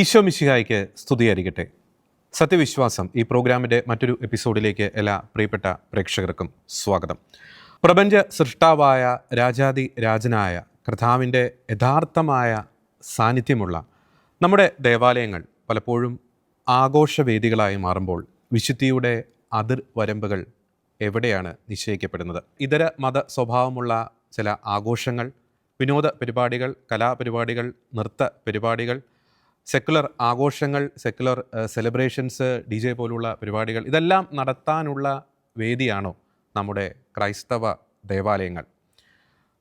ഈശോ മിശിഹായ്ക്ക് സ്തുതിയായിരിക്കട്ടെ. സത്യവിശ്വാസം ഈ പ്രോഗ്രാമിൻ്റെ മറ്റൊരു എപ്പിസോഡിലേക്ക് എല്ലാ പ്രിയപ്പെട്ട പ്രേക്ഷകർക്കും സ്വാഗതം. പ്രപഞ്ച സൃഷ്ടാവായ രാജാതി രാജനായ കർത്താവിൻ്റെ യഥാർത്ഥമായ സാന്നിധ്യമുള്ള നമ്മുടെ ദേവാലയങ്ങൾ പലപ്പോഴും ആഘോഷവേദികളായി മാറുമ്പോൾ വിശുദ്ധിയുടെ അതിർവരമ്പുകൾ എവിടെയാണ് നിശ്ചയിക്കപ്പെടുന്നത്? ഇതര മത സ്വഭാവമുള്ള ചില ആഘോഷങ്ങൾ, വിനോദ പരിപാടികൾ, കലാപരിപാടികൾ, നൃത്ത പരിപാടികൾ, സെക്കുലർ ആഘോഷങ്ങൾ, സെക്കുലർ സെലിബ്രേഷൻസ്, DJ പോലുള്ള പരിപാടികൾ, ഇതെല്ലാം നടത്താനുള്ള വേദിയാണോ നമ്മുടെ ക്രൈസ്തവ ദേവാലയങ്ങൾ?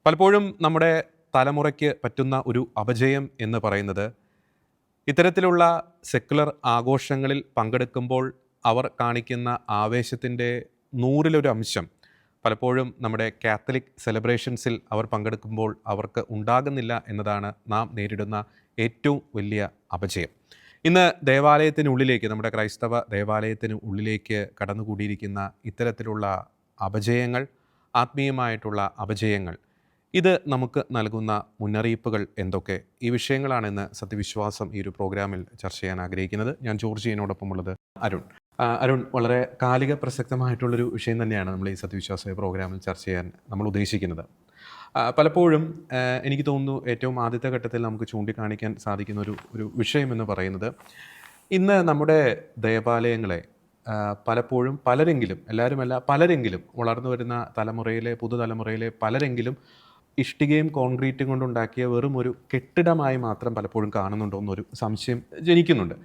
പലപ്പോഴും നമ്മുടെ തലമുറയ്ക്ക് പറ്റുന്ന ഒരു അപജയം എന്ന് പറയുന്നത് ഇത്തരത്തിലുള്ള സെക്കുലർ ആഘോഷങ്ങളിൽ പങ്കെടുക്കുമ്പോൾ അവർ കാണിക്കുന്ന ആവേശത്തിൻ്റെ 100-ലൊരു അംശം പലപ്പോഴും നമ്മുടെ കാത്തലിക് സെലിബ്രേഷൻസിൽ അവർ പങ്കെടുക്കുമ്പോൾ അവർക്ക് ഉണ്ടാകുന്നില്ല എന്നതാണ് നാം നേരിടുന്ന ഏറ്റവും വലിയ അപജയം. ഇന്ന് ദേവാലയത്തിനുള്ളിലേക്ക്, നമ്മുടെ ക്രൈസ്തവ ദേവാലയത്തിന് ഉള്ളിലേക്ക് കടന്നുകൂടിയിരിക്കുന്ന ഇത്തരത്തിലുള്ള അപജയങ്ങൾ, ആത്മീയമായിട്ടുള്ള അപജയങ്ങൾ, ഇത് നമുക്ക് നൽകുന്ന മുന്നറിയിപ്പുകൾ എന്തൊക്കെ? ഈ വിഷയങ്ങളാണ് ഇന്ന് സത്യവിശ്വാസം ഈ ഒരു പ്രോഗ്രാമിൽ ചർച്ച ചെയ്യാൻ ആഗ്രഹിക്കുന്നത്. ഞാൻ ജോർജിയനോടൊപ്പമുള്ളത് അരുൺ. അരുൺ, വളരെ കാലിക പ്രസക്തമായിട്ടുള്ളൊരു വിഷയം തന്നെയാണ് നമ്മൾ ഈ സത്യവിശ്വാസ പ്രോഗ്രാമിൽ ചർച്ച ചെയ്യാൻ നമ്മൾ ഉദ്ദേശിക്കുന്നത്. പലപ്പോഴും എനിക്ക് തോന്നുന്നു ഏറ്റവും ആദ്യത്തെ ഘട്ടത്തിൽ നമുക്ക് ചൂണ്ടിക്കാണിക്കാൻ സാധിക്കുന്ന ഒരു വിഷയം എന്ന് പറയുന്നത്, ഇന്ന് നമ്മുടെ ദേവാലയങ്ങളെ പലപ്പോഴും പലരെങ്കിലും, എല്ലാവരുമല്ല പലരെങ്കിലും, വളർന്നു വരുന്ന തലമുറയിലെ, പുതുതലമുറയിലെ പലരെങ്കിലും ഇഷ്ടികയും കോൺക്രീറ്റും കൊണ്ടുണ്ടാക്കിയ വെറും ഒരു കെട്ടിടമായി മാത്രം പലപ്പോഴും കാണുന്നുണ്ടോ എന്നൊരു സംശയം ജനിക്കുന്നുണ്ട്.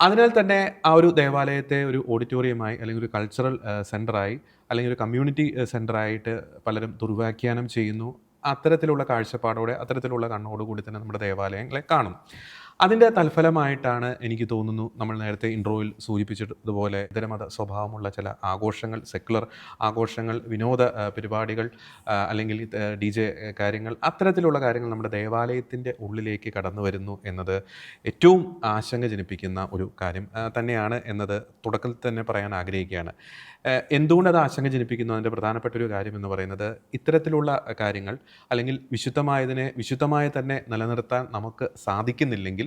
അതിനാൽ തന്നെ ആ ഒരു ദേവാലയത്തെ ഒരു ഓഡിറ്റോറിയമായി, അല്ലെങ്കിൽ ഒരു കൾച്ചറൽ സെൻ്ററായി, അല്ലെങ്കിൽ ഒരു കമ്മ്യൂണിറ്റി സെൻ്ററായിട്ട് പലരും ദുർവ്യാഖ്യാനം ചെയ്യുന്നു. അത്തരത്തിലുള്ള കാഴ്ചപ്പാടോടെ, അത്തരത്തിലുള്ള കണ്ണോടുകൂടി തന്നെ നമ്മുടെ ദേവാലയങ്ങളെ കാണും. അതിൻ്റെ തൽഫലമായിട്ടാണ് എനിക്ക് തോന്നുന്നു, നമ്മൾ നേരത്തെ ഇൻട്രോയിൽ സൂചിപ്പിച്ചതുപോലെ ഇതരമത സ്വഭാവമുള്ള ചില ആഘോഷങ്ങൾ, സെക്കുലർ ആഘോഷങ്ങൾ, വിനോദ പരിപാടികൾ, അല്ലെങ്കിൽ DJ കാര്യങ്ങൾ, അത്തരത്തിലുള്ള കാര്യങ്ങൾ നമ്മുടെ ദേവാലയത്തിൻ്റെ ഉള്ളിലേക്ക് കടന്നു വരുന്നു എന്നത് ഏറ്റവും ആശങ്ക ജനിപ്പിക്കുന്ന ഒരു കാര്യം തന്നെയാണ് എന്നത് തുടക്കത്തിൽ തന്നെ പറയാൻ ആഗ്രഹിക്കുകയാണ്. എന്തുകൊണ്ടത് ആശങ്ക ജനിപ്പിക്കുന്നു? അതിൻ്റെ പ്രധാനപ്പെട്ട ഒരു കാര്യം എന്ന് പറയുന്നത്, ഇത്തരത്തിലുള്ള കാര്യങ്ങൾ, അല്ലെങ്കിൽ വിശുദ്ധമായതിനെ വിശുദ്ധമായി തന്നെ നിലനിർത്താൻ നമുക്ക് സാധിക്കുന്നില്ലെങ്കിൽ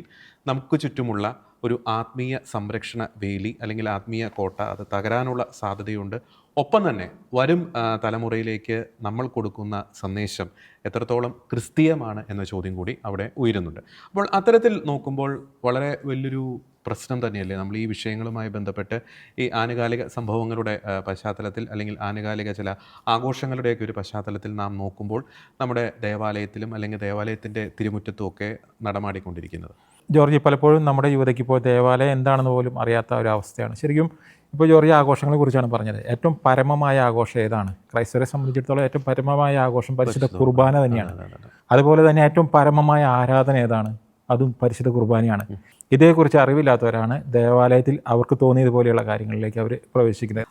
നമുക്ക് ചുറ്റുമുള്ള ഒരു ആത്മീയ സംരക്ഷണ വേലി, അല്ലെങ്കിൽ ആത്മീയ കോട്ട, അത് തകരാനുള്ള സാധ്യതയുണ്ട്. ഒപ്പം തന്നെ വരും തലമുറയിലേക്ക് നമ്മൾ കൊടുക്കുന്ന സന്ദേശം എത്രത്തോളം ക്രിസ്തീയമാണ് എന്ന ചോദ്യം കൂടി അവിടെ ഉയരുന്നുണ്ട്. അപ്പോൾ അത്തരത്തിൽ നോക്കുമ്പോൾ വളരെ വലിയൊരു പ്രശ്നം തന്നെയല്ലേ നമ്മൾ ഈ വിഷയങ്ങളുമായി ബന്ധപ്പെട്ട് ഈ ആനുകാലിക സംഭവങ്ങളുടെ പശ്ചാത്തലത്തിൽ, അല്ലെങ്കിൽ ആനുകാലിക ചില ആഘോഷങ്ങളുടെയൊക്കെ ഒരു പശ്ചാത്തലത്തിൽ നാം നോക്കുമ്പോൾ നമ്മുടെ ദേവാലയത്തിലും, അല്ലെങ്കിൽ ദേവാലയത്തിൻ്റെ തിരുമുറ്റത്തുമൊക്കെ നടമാടിക്കൊണ്ടിരിക്കുന്നത്? ജോർജി, പലപ്പോഴും നമ്മുടെ യുവതയ്ക്ക് ഇപ്പോൾ ദേവാലയം എന്താണെന്ന് പോലും അറിയാത്ത ഒരവസ്ഥയാണ്. ശരിക്കും ഇപ്പോൾ ജോർജി ആഘോഷങ്ങളെ കുറിച്ചാണ് പറഞ്ഞത്. ഏറ്റവും പരമമായ ആഘോഷം ഏതാണ്? ക്രൈസ്തവരെ സംബന്ധിച്ചിടത്തോളം ഏറ്റവും പരമമായ ആഘോഷം പരിശുദ്ധ കുർബാന തന്നെയാണ്. അതുപോലെ തന്നെ ഏറ്റവും പരമമായ ആരാധന ഏതാണ്? അതും പരിശുദ്ധ കുർബാനയാണ്. ഇതേക്കുറിച്ച് അറിവില്ലാത്തവരാണ് ദേവാലയത്തിൽ അവർക്ക് തോന്നിയതുപോലെയുള്ള കാര്യങ്ങളിലേക്ക് അവർ പ്രവേശിക്കുന്നത്.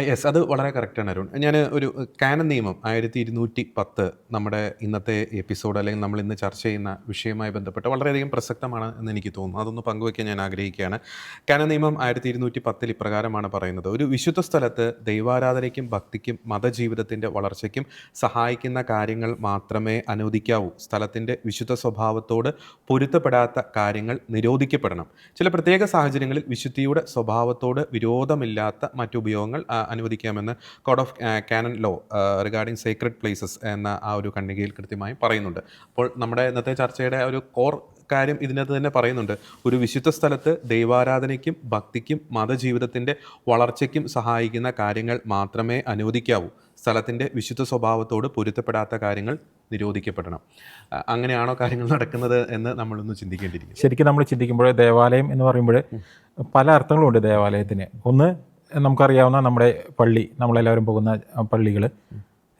യെസ്, അത് വളരെ കറക്റ്റാണ് അരുൺ. ഞാൻ ഒരു കാനൻ നിയമം 1210 നമ്മുടെ ഇന്നത്തെ എപ്പിസോഡ്, അല്ലെങ്കിൽ നമ്മൾ ഇന്ന് ചർച്ച ചെയ്യുന്ന വിഷയവുമായി ബന്ധപ്പെട്ട് വളരെയധികം പ്രസക്തമാണ് എന്ന് എനിക്ക് തോന്നുന്നു. അതൊന്ന് പങ്കുവയ്ക്കാൻ ഞാൻ ആഗ്രഹിക്കുകയാണ്. കാനൻ നിയമം 1210 ഇപ്രകാരമാണ് പറയുന്നത്: ഒരു വിശുദ്ധ സ്ഥലത്ത് ദൈവാരാധനയ്ക്കും ഭക്തിക്കും മതജീവിതത്തിൻ്റെ വളർച്ചയ്ക്കും സഹായിക്കുന്ന കാര്യങ്ങൾ മാത്രമേ അനുവദിക്കാവൂ. സ്ഥലത്തിൻ്റെ വിശുദ്ധ സ്വഭാവത്തോട് പൊരുത്തപ്പെടാത്ത കാര്യങ്ങൾ നിരോധിക്കപ്പെടണം. ചില പ്രത്യേക സാഹചര്യങ്ങളിൽ വിശുദ്ധിയുടെ സ്വഭാവത്തോട് വിരോധമില്ലാത്ത മറ്റു ഉപയോഗങ്ങൾ അനുവദിക്കാമെന്ന് code of canon law regarding sacred places എന്ന ആ ഒരു ഖണ്ഡികയിൽ കൃത്യമായി പറയുന്നുണ്ട്. അപ്പോൾ നമ്മുടെ ഇന്നത്തെ ചർച്ചയുടെ ഒരു കോർ കാര്യം ഇതിനകത്ത് തന്നെ പറയുന്നുണ്ട്. ഒരു വിശുദ്ധ സ്ഥലത്ത് ദൈവാരാധനയ്ക്കും ഭക്തിക്കും മതജീവിതത്തിൻ്റെ വളർച്ചയ്ക്കും സഹായിക്കുന്ന കാര്യങ്ങൾ മാത്രമേ അനുവദിക്കാവൂ. സ്ഥലത്തിൻ്റെ വിശുദ്ധ സ്വഭാവത്തോട് പൊരുത്തപ്പെടാത്ത കാര്യങ്ങൾ നിരോധിക്കപ്പെടണം. അങ്ങനെയാണോ കാര്യങ്ങൾ നടക്കുന്നത് എന്ന് നമ്മളൊന്ന് ചിന്തിക്കേണ്ടിയിരിക്കും. ശരിക്കും നമ്മൾ ചിന്തിക്കുമ്പോൾ ദേവാലയം എന്ന് പറയുമ്പോൾ പല അർത്ഥങ്ങളുണ്ട് ദേവാലയത്തിന്. ഒന്ന്, നമുക്കറിയാവുന്ന നമ്മുടെ പള്ളി, നമ്മളെല്ലാവരും പോകുന്ന പള്ളികൾ.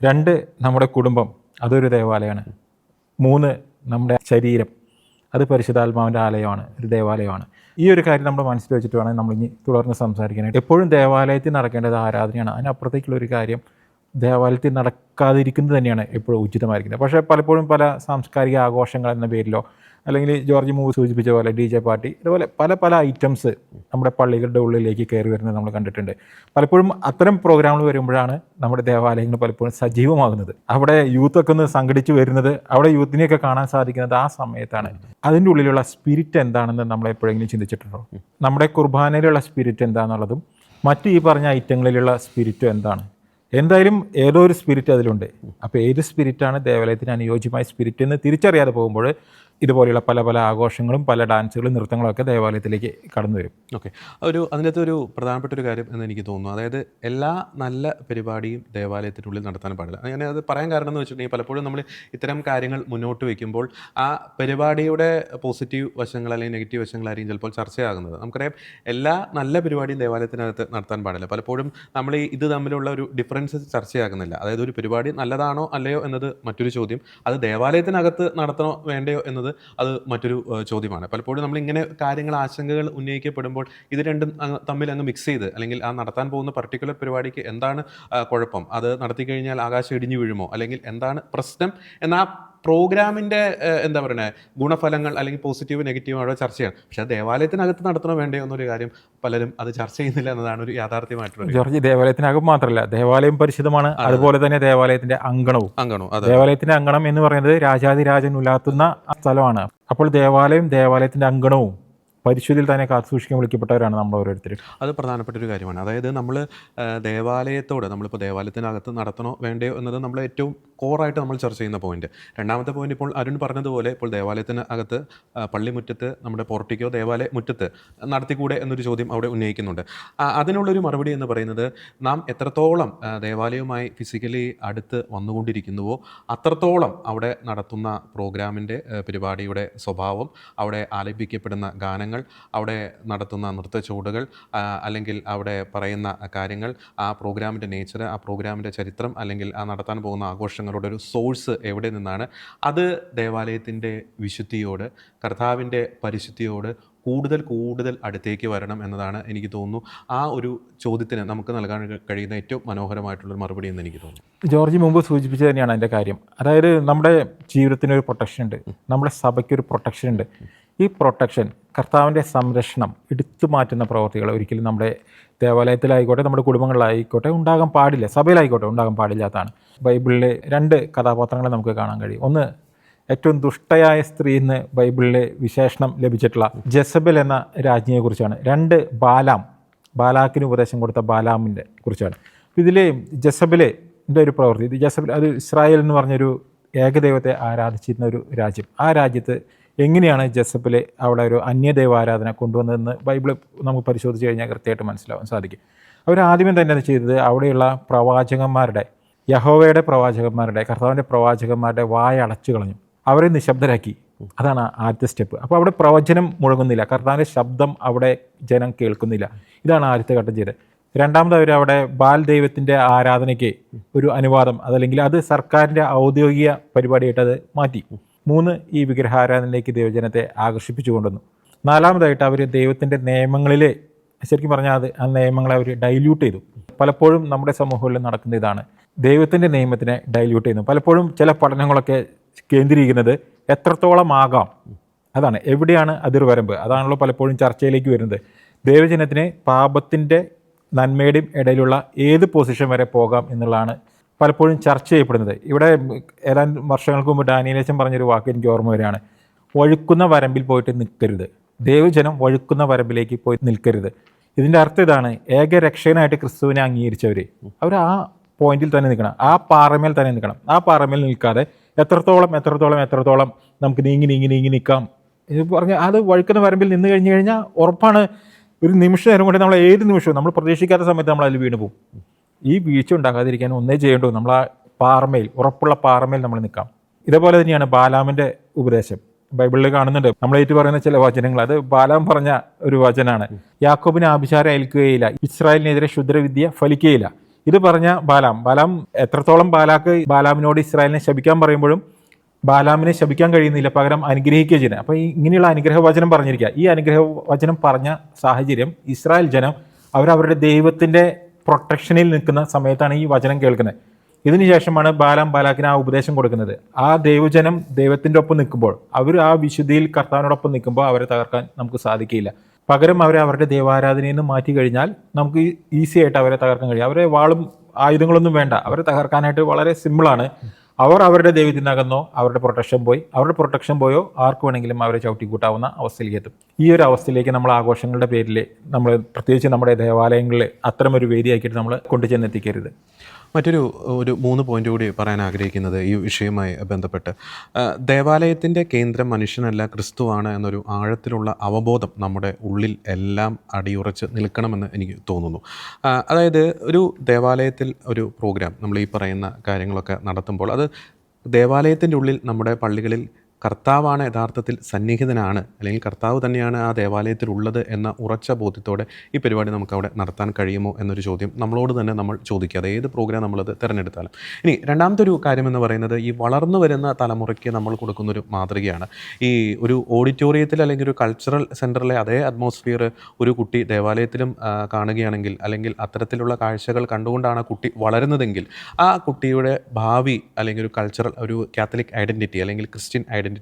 2, നമ്മുടെ കുടുംബം, അതൊരു ദേവാലയമാണ്. 3, നമ്മുടെ ശരീരം, അത് പരിശുദ്ധാത്മാവിൻ്റെ ആലയമാണ്, ഒരു ദേവാലയമാണ്. ഈ ഒരു കാര്യം നമ്മൾ മനസ്സിൽ വെച്ചിട്ട് വേണം നമ്മൾ ഇനി തുടർന്ന് സംസാരിക്കാനായിട്ട്. എപ്പോഴും ദേവാലയത്തിൽ നടക്കേണ്ടത് ആരാധനയാണ്. അതിനപ്പുറത്തേക്കുള്ളൊരു കാര്യം ദേവാലയത്തിൽ നടക്കാതിരിക്കുന്നത് തന്നെയാണ് എപ്പോഴും ഉചിതമായിരിക്കുന്നത്. പക്ഷേ പലപ്പോഴും പല സാംസ്കാരിക ആഘോഷങ്ങൾ എന്ന പേരിലോ അല്ലെങ്കിൽ ജോർജ് മൂവ് സൂചിപ്പിച്ച പോലെ DJ പാർട്ടി, ഇതുപോലെ പല പല ഐറ്റംസ് നമ്മുടെ പള്ളികളുടെ ഉള്ളിലേക്ക് കയറി വരുന്നത് നമ്മൾ കണ്ടിട്ടുണ്ട്. പലപ്പോഴും അത്തരം പ്രോഗ്രാമുകൾ വരുമ്പോഴാണ് നമ്മുടെ ദേവാലയങ്ങൾ പലപ്പോഴും സജീവമാകുന്നത്. അവിടെ യൂത്തൊക്കെ ഒന്ന് സംഘടിച്ച് വരുന്നത്, അവിടെ യൂത്തിനെയൊക്കെ കാണാൻ സാധിക്കുന്നത് ആ സമയത്താണ്. അതിൻ്റെ ഉള്ളിലുള്ള സ്പിരിറ്റ് എന്താണെന്ന് നമ്മൾ എപ്പോഴെങ്കിലും ചിന്തിച്ചിട്ടുണ്ടോ? നമ്മുടെ കുർബാനയിലുള്ള സ്പിരിറ്റ് എന്താണെന്നുള്ളതും മറ്റ് ഈ പറഞ്ഞ ഐറ്റങ്ങളിലുള്ള സ്പിരിറ്റും എന്താണ്? എന്തായാലും ഏതോ ഒരു സ്പിരിറ്റ് അതിലുണ്ട്. അപ്പോൾ ഏത് സ്പിരിറ്റാണ് ദേവാലയത്തിന് അനുയോജ്യമായ സ്പിരിറ്റ് എന്ന് തിരിച്ചറിയാതെ പോകുമ്പോൾ ഇതുപോലെയുള്ള പല പല ആഘോഷങ്ങളും പല ഡാൻസുകളും നൃത്തങ്ങളും ഒക്കെ ദേവാലയത്തിലേക്ക് കടന്നു വരും. ഓക്കെ, അതിനകത്ത് ഒരു പ്രധാനപ്പെട്ട ഒരു കാര്യം എന്ന് എനിക്ക് തോന്നുന്നു, അതായത് എല്ലാ നല്ല പരിപാടിയും ദേവാലയത്തിനുള്ളിൽ നടത്താൻ പാടില്ല. അങ്ങനെ അത് പറയാൻ കാരണം എന്ന് വെച്ചിട്ടുണ്ടെങ്കിൽ പലപ്പോഴും നമ്മൾ ഇത്തരം കാര്യങ്ങൾ മുന്നോട്ട് വയ്ക്കുമ്പോൾ ആ പരിപാടിയുടെ പോസിറ്റീവ് വശങ്ങൾ അല്ലെങ്കിൽ നെഗറ്റീവ് വശങ്ങളായിരിക്കും ചിലപ്പോൾ ചർച്ചയാകുന്നത്. നമുക്കറിയാം, എല്ലാ നല്ല പരിപാടിയും ദേവാലയത്തിനകത്ത് നടത്താൻ പാടില്ല. പലപ്പോഴും നമ്മൾ ഇത് തമ്മിലുള്ള ഒരു ഡിഫറൻസ് ചർച്ചയാക്കുന്നില്ല. അതായത് ഒരു പരിപാടി നല്ലതാണോ അല്ലയോ എന്നത് മറ്റൊരു ചോദ്യം, അത് ദേവാലയത്തിനകത്ത് നടത്തണോ വേണ്ടയോ എന്നത് അത് മറ്റൊരു ചോദ്യമാണ്. പലപ്പോഴും നമ്മളിങ്ങനെ കാര്യങ്ങൾ, ആശങ്കകൾ ഉന്നയിക്കപ്പെടുമ്പോൾ ഇത് രണ്ടും തമ്മിൽ അങ്ങ് മിക്സ് ചെയ്ത്, അല്ലെങ്കിൽ ആ നടത്താൻ പോകുന്ന പർട്ടിക്കുലർ പരിപാടിക്ക് എന്താണ് കുഴപ്പം, അത് നടത്തി കഴിഞ്ഞാൽ ആകാശം ഇടിഞ്ഞു വീഴുമോ, അല്ലെങ്കിൽ എന്താണ് പ്രശ്നം എന്ന ആ പ്രോഗ്രാമിൻ്റെ എന്താ പറയുക ഗുണഫലങ്ങൾ അല്ലെങ്കിൽ പോസിറ്റീവ് നെഗറ്റീവ് അവിടെ ചർച്ച ചെയ്യണം. പക്ഷേ അത് ദേവാലയത്തിനകത്ത് നടത്തണോ വേണ്ടയോ എന്നൊരു കാര്യം പലരും അത് ചർച്ച ചെയ്യുന്നില്ല എന്നതാണ് ഒരു യാഥാർത്ഥ്യമായിട്ടുള്ള. ജോർജ്, ദേവാലയത്തിനകം മാത്രമല്ല, ദേവാലയം പരിശുദ്ധമാണ്, അതുപോലെ തന്നെ ദേവാലയത്തിന്റെ അങ്കണവും. ദേവാലയത്തിന്റെ അങ്കണം എന്ന് പറയുന്നത് രാജാതിരാജൻ ഉലാത്തുന്ന സ്ഥലമാണ്. അപ്പോൾ ദേവാലയത്തിന്റെ അങ്കണവും പരിശുദ്ധിയിൽ തന്നെ കാത്തുസൂക്ഷിക്കാൻ വിളിക്കപ്പെട്ടവരാണ് നമ്മൾ ഓരോരുത്തരും. അത് പ്രധാനപ്പെട്ട ഒരു കാര്യമാണ്. അതായത് നമ്മൾ ദേവാലയത്തോട്, നമ്മളിപ്പോൾ ദേവാലയത്തിനകത്ത് നടത്തണോ വേണ്ടയോ എന്നത് നമ്മൾ ഏറ്റവും കോറായിട്ട് നമ്മൾ ചർച്ച ചെയ്യുന്ന പോയിന്റ്. രണ്ടാമത്തെ പോയിന്റ്, ഇപ്പോൾ അരുൺ പറഞ്ഞതുപോലെ, ഇപ്പോൾ ദേവാലയത്തിന് അകത്ത് പള്ളിമുറ്റത്ത്, നമ്മുടെ പോർട്ടിക്കോ ദേവാലയ മുറ്റത്ത് നടത്തിക്കൂടെ എന്നൊരു ചോദ്യം അവിടെ ഉന്നയിക്കുന്നുണ്ട്. അതിനുള്ളൊരു മറുപടി എന്ന് പറയുന്നത്, നാം എത്രത്തോളം ദേവാലയവുമായി ഫിസിക്കലി അടുത്ത് വന്നുകൊണ്ടിരിക്കുന്നുവോ അത്രത്തോളം അവിടെ നടത്തുന്ന പ്രോഗ്രാമിൻ്റെ പരിപാടിയുടെ സ്വഭാവം, അവിടെ ആലപിക്കപ്പെടുന്ന ഗാനങ്ങൾ, അവിടെ നടത്തുന്ന നൃത്തച്ചുവടുകൾ, അല്ലെങ്കിൽ അവിടെ പറയുന്ന കാര്യങ്ങൾ, ആ പ്രോഗ്രാമിൻ്റെ നേച്ചർ, ആ പ്രോഗ്രാമിൻ്റെ ചരിത്രം, അല്ലെങ്കിൽ ആ നടത്താൻ പോകുന്ന ആഘോഷങ്ങളുടെ ഒരു സോഴ്സ് എവിടെ നിന്നാണ്, അത് ദേവാലയത്തിൻ്റെ വിശുദ്ധിയോട്, കർത്താവിൻ്റെ പരിശുദ്ധിയോട് കൂടുതൽ അടുത്തേക്ക് വരണം എന്നതാണ് എനിക്ക് തോന്നുന്നു ആ ഒരു ചോദ്യത്തിന് നമുക്ക് നൽകാൻ കഴിയുന്ന ഏറ്റവും മനോഹരമായിട്ടുള്ളൊരു മറുപടി എന്ന് എനിക്ക് തോന്നുന്നു. ജോർജ് മുമ്പ് സൂചിപ്പിച്ചത് തന്നെയാണ് എൻ്റെ കാര്യം. അതായത് നമ്മുടെ ജീവിതത്തിനൊരു പ്രൊട്ടക്ഷൻ ഉണ്ട്, നമ്മുടെ സഭയ്ക്കൊരു പ്രൊട്ടക്ഷൻ ഉണ്ട്. ഈ പ്രൊട്ടക്ഷൻ, കർത്താവിൻ്റെ സംരക്ഷണം എടുത്തു മാറ്റുന്ന പ്രവർത്തികൾ ഒരിക്കലും നമ്മുടെ ദേവാലയത്തിലായിക്കോട്ടെ, നമ്മുടെ കുടുംബങ്ങളിലായിക്കോട്ടെ ഉണ്ടാകാൻ പാടില്ല, സഭയിലായിക്കോട്ടെ ഉണ്ടാകാൻ പാടില്ലാത്തതാണ്. ബൈബിളിലെ 2 കഥാപാത്രങ്ങളെ നമുക്ക് കാണാൻ കഴിയും. ഒന്ന്, ഏറ്റവും ദുഷ്ടയായ സ്ത്രീ എന്ന് ബൈബിളിലെ വിശേഷണം ലഭിച്ചിട്ടുള്ള ജെസബൽ എന്ന രാജ്ഞിയെക്കുറിച്ചാണ്. 2, ബാലാക്കിന് ഉപദേശം കൊടുത്ത ബാലാമിൻ്റെ കുറിച്ചാണ്. ഇതിൽ ജെസബലിൻ്റെ ഒരു പ്രവൃത്തി, ജെസബൽ അത് ഇസ്രായേൽ എന്ന് പറഞ്ഞൊരു ഏകദൈവത്തെ ആരാധിച്ചിരുന്ന ഒരു രാജ്യം. ആ രാജ്യത്ത് എങ്ങനെയാണ് ജെസബൽ അവിടെ ഒരു അന്യദൈവ ആരാധന കൊണ്ടുവന്നതെന്ന് ബൈബിൾ നമുക്ക് പരിശോധിച്ച് കഴിഞ്ഞാൽ കൃത്യമായിട്ട് മനസ്സിലാവാൻ സാധിക്കും. അവർ ആദ്യമേ തന്നെ ചെയ്തത്, അവിടെയുള്ള പ്രവാചകന്മാരുടെ, യഹോവയുടെ പ്രവാചകന്മാരുടെ, കർത്താവിൻ്റെ പ്രവാചകന്മാരുടെ വായ അടച്ചു കളഞ്ഞു, അവരെ നിശബ്ദരാക്കി. അതാണ് ആദ്യത്തെ സ്റ്റെപ്പ്. അപ്പോൾ അവിടെ പ്രവചനം മുഴങ്ങുന്നില്ല, കർത്താവിൻ്റെ ശബ്ദം അവിടെ ജനം കേൾക്കുന്നില്ല. ഇതാണ് ആദ്യത്തെ ഘട്ടം ചെയ്തത്. രണ്ടാമത് അവർ അവിടെ ബാൽ ദൈവത്തിൻ്റെ ആരാധനയ്ക്ക് ഒരു അനുവാദം, അതല്ലെങ്കിൽ അത് സർക്കാരിൻ്റെ ഔദ്യോഗിക പരിപാടിയായിട്ട് അത് മാറ്റി. 3, ഈ വിഗ്രഹാരാധനയിലേക്ക് ദൈവജനത്തെ ആകർഷിപ്പിച്ചു കൊണ്ടുവന്നു. 4മതായിട്ട് അവർ ദൈവത്തിൻ്റെ നിയമങ്ങളിൽ, ശരിക്കും പറഞ്ഞാൽ അത് ആ നിയമങ്ങളെ അവർ ഡൈല്യൂട്ട് ചെയ്തു. പലപ്പോഴും നമ്മുടെ സമൂഹങ്ങളിൽ നടക്കുന്ന ഇതാണ്, ദൈവത്തിൻ്റെ നിയമത്തിനെ ഡൈല്യൂട്ട് ചെയ്യുന്നു. പലപ്പോഴും ചില പഠനങ്ങളൊക്കെ കേന്ദ്രീകരിക്കുന്നത് എത്രത്തോളം ആകാം, അതാണ്, എവിടെയാണ് അതിർവരമ്പ്, അതാണല്ലോ പലപ്പോഴും ചർച്ചയിലേക്ക് വരുന്നത്. ദൈവജനത്തിന് പാപത്തിൻ്റെ നന്മയുടെയും ഇടയിലുള്ള ഏത് പൊസിഷൻ വരെ പോകാം എന്നുള്ളതാണ് പലപ്പോഴും ചർച്ച ചെയ്യപ്പെടുന്നത്. ഇവിടെ ഏതാനും വർഷങ്ങൾക്ക് മുമ്പ് ഡാനിയേലച്ചൻ പറഞ്ഞൊരു വാക്ക് എനിക്ക് ഓർമ്മ വരികയാണ്, വഴുക്കുന്ന വരമ്പിൽ പോയിട്ട് നിൽക്കരുത്. ദൈവജനം വഴുക്കുന്ന വരമ്പിലേക്ക് പോയി നിൽക്കരുത്. ഇതിൻ്റെ അർത്ഥം ഇതാണ്, ഏകരക്ഷകനായിട്ട് ക്രിസ്തുവിനെ അംഗീകരിച്ചവർ അവർ ആ പോയിന്റിൽ തന്നെ നിൽക്കണം, ആ പാറമേൽ തന്നെ നിൽക്കണം. ആ പാറമേൽ നിൽക്കാതെ എത്രത്തോളം നമുക്ക് നീങ്ങി നിൽക്കാം ഇത് പറഞ്ഞാൽ, അത് വഴുക്കുന്ന വരമ്പിൽ നിന്ന് കഴിഞ്ഞാൽ ഉറപ്പാണ് ഒരു നിമിഷ നേരം കൊണ്ട് നമ്മൾ ഏത് നിമിഷവും നമ്മൾ പ്രതീക്ഷിക്കാത്ത സമയത്ത് നമ്മൾ അതിൽ വീണ് പോകും. ഈ വീഴ്ച ഉണ്ടാകാതിരിക്കാൻ ഒന്നേ ചെയ്യേണ്ടൂ, നമ്മൾ ആ പാറമേൽ, ഉറപ്പുള്ള പാറമേൽ നമ്മൾ നിൽക്കാം. ഇതേപോലെ തന്നെയാണ് ബാലാമിൻ്റെ ഉപദേശം. ബൈബിളിൽ കാണുന്നുണ്ട്, നമ്മളേറ്റ് പറയുന്ന ചില വചനങ്ങൾ, അത് ബാലാം പറഞ്ഞ ഒരു വചനാണ്. യാക്കോബിന് ആഭിചാരം ഏൽക്കുകയില്ല, ഇസ്രായേലിനെതിരെ ക്ഷുദ്രവിദ്യ ഫലിക്കുകയില്ല. ഇത് പറഞ്ഞ ബാലാം എത്രത്തോളം ബാലാമിനോട് ഇസ്രായേലിനെ ശപിക്കാൻ പറയുമ്പോഴും ബാലാമിനെ ശപിക്കാൻ കഴിയുന്നില്ല, പകരം അനുഗ്രഹിക്കുക ചെയ്യുന്നത്. അപ്പോൾ ഇങ്ങനെയുള്ള അനുഗ്രഹ വചനം പറഞ്ഞിരിക്കുക. ഈ അനുഗ്രഹ വചനം പറഞ്ഞ സാഹചര്യം, ഇസ്രായേൽ ജനം അവരവരുടെ ദൈവത്തിൻ്റെ പ്രൊട്ടക്ഷനിൽ നിൽക്കുന്ന സമയത്താണ് ഈ വചനം കേൾക്കുന്നത്. ഇതിനുശേഷമാണ് ബാലാം ബാലാക്കിന് ആ ഉപദേശം കൊടുക്കുന്നത്. ആ ദൈവജനം ദൈവത്തിൻ്റെ ഒപ്പം നിൽക്കുമ്പോൾ, അവർ ആ വിശുദ്ധിയിൽ കർത്താവിനോടൊപ്പം നിൽക്കുമ്പോൾ അവരെ തകർക്കാൻ നമുക്ക് സാധിക്കില്ല. പകരം അവരെ അവരുടെ ദൈവാരാധനയിൽ നിന്ന് മാറ്റി കഴിഞ്ഞാൽ നമുക്ക് ഈസി ആയിട്ട് അവരെ തകർക്കാൻ കഴിയും. അവരെ വാളും ആയുധങ്ങളൊന്നും വേണ്ട, അവരെ തകർക്കാനായിട്ട് വളരെ സിമ്പിളാണ്. അവർ അവരുടെ ദൈവത്തിനകന്നോ അവരുടെ പ്രൊട്ടക്ഷൻ പോയോ ആർക്ക് വേണമെങ്കിലും അവരെ ചവിട്ടിക്കൂട്ടാവുന്ന അവസ്ഥയിലേക്ക് എത്തും. ഈ ഒരു അവസ്ഥയിലേക്ക് നമ്മൾ ആഘോഷങ്ങളുടെ പേരിൽ നമ്മൾ പ്രത്യേകിച്ച് നമ്മുടെ ദേവാലയങ്ങളിൽ അത്തരമൊരു വേദിയാക്കിയിട്ട് നമ്മൾ കൊണ്ടുചെന്നെത്തിക്കരുത്. മറ്റൊരു 3 പോയിന്റ് കൂടി പറയാൻ ആഗ്രഹിക്കുന്നത് ഈ വിഷയവുമായി ബന്ധപ്പെട്ട്, ദേവാലയത്തിൻ്റെ കേന്ദ്രം മനുഷ്യനല്ല ക്രിസ്തുവാണ് എന്നൊരു ആഴത്തിലുള്ള അവബോധം നമ്മുടെ ഉള്ളിൽ എല്ലാം അടിയുറച്ച് നിൽക്കണമെന്ന് എനിക്ക് തോന്നുന്നു. അതായത് ഒരു ദേവാലയത്തിൽ ഒരു പ്രോഗ്രാം നമ്മൾ ഈ പറയുന്ന കാര്യങ്ങളൊക്കെ നടത്തുമ്പോൾ അത് ദേവാലയത്തിൻ്റെ ഉള്ളിൽ നമ്മുടെ പള്ളികളിൽ കർത്താവാണ് യഥാർത്ഥത്തിൽ സന്നിഹിതനാണ്, അല്ലെങ്കിൽ കർത്താവ് തന്നെയാണ് ആ ദേവാലയത്തിലുള്ളത് എന്ന ഉറച്ച ബോധ്യത്തോടെ ഈ പരിപാടി നമുക്കവിടെ നടത്താൻ കഴിയുമോ എന്നൊരു ചോദ്യം നമ്മളോട് തന്നെ നമ്മൾ ചോദിക്കുക, അത് ഏത് പ്രോഗ്രാം നമ്മളത് തിരഞ്ഞെടുത്താലും. ഇനി രണ്ടാമത്തെ ഒരു കാര്യമെന്ന് പറയുന്നത്, ഈ വളർന്നു വരുന്ന തലമുറയ്ക്ക് നമ്മൾ കൊടുക്കുന്നൊരു മാതൃകയാണ്. ഈ ഒരു ഓഡിറ്റോറിയത്തിൽ അല്ലെങ്കിൽ ഒരു കൾച്ചറൽ സെൻറ്ററിലെ അതേ അറ്റ്മോസ്ഫിയർ ഒരു കുട്ടി ദേവാലയത്തിലും കാണുകയാണെങ്കിൽ, അല്ലെങ്കിൽ അത്തരത്തിലുള്ള കാഴ്ചകൾ കണ്ടുകൊണ്ടാണ് ആ കുട്ടി വളരുന്നതെങ്കിൽ, ആ കുട്ടിയുടെ ഭാവി അല്ലെങ്കിൽ ഒരു കൾച്ചറൽ, ഒരു കാത്തലിക് ഐഡൻറ്റിറ്റി അല്ലെങ്കിൽ ക്രിസ്ത്യൻ ഐഡൻറ്റിറ്റി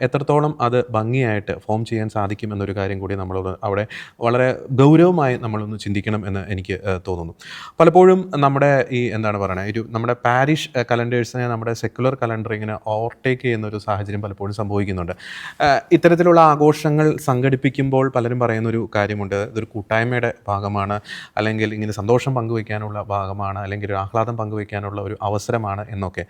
എത്രത്തോളം അത് ഭംഗിയായിട്ട് ഫോം ചെയ്യാൻ സാധിക്കും എന്നൊരു കാര്യം കൂടി നമ്മൾ അവിടെ വളരെ ഗൗരവമായി നമ്മളൊന്ന് ചിന്തിക്കണം എന്ന് എനിക്ക് തോന്നുന്നു. പലപ്പോഴും നമ്മുടെ ഈ എന്താണ് പറയുന്നത്, നമ്മുടെ പാരിഷ് കലണ്ടേഴ്സിനെ നമ്മുടെ സെക്കുലർ കലണ്ടർ ഇങ്ങനെ ഓവർടേക്ക് ചെയ്യുന്നൊരു സാഹചര്യം പലപ്പോഴും സംഭവിക്കുന്നുണ്ട്. ഇത്തരത്തിലുള്ള ആഘോഷങ്ങൾ സംഘടിപ്പിക്കുമ്പോൾ പലരും പറയുന്നൊരു കാര്യമുണ്ട്, ഇതൊരു കൂട്ടായ്മയുടെ ഭാഗമാണ്, അല്ലെങ്കിൽ ഇങ്ങനെ സന്തോഷം പങ്കുവയ്ക്കാനുള്ള ഭാഗമാണ്, അല്ലെങ്കിൽ ഒരു ആഹ്ലാദം പങ്കുവയ്ക്കാനുള്ള ഒരു അവസരമാണ് എന്നൊക്കെ.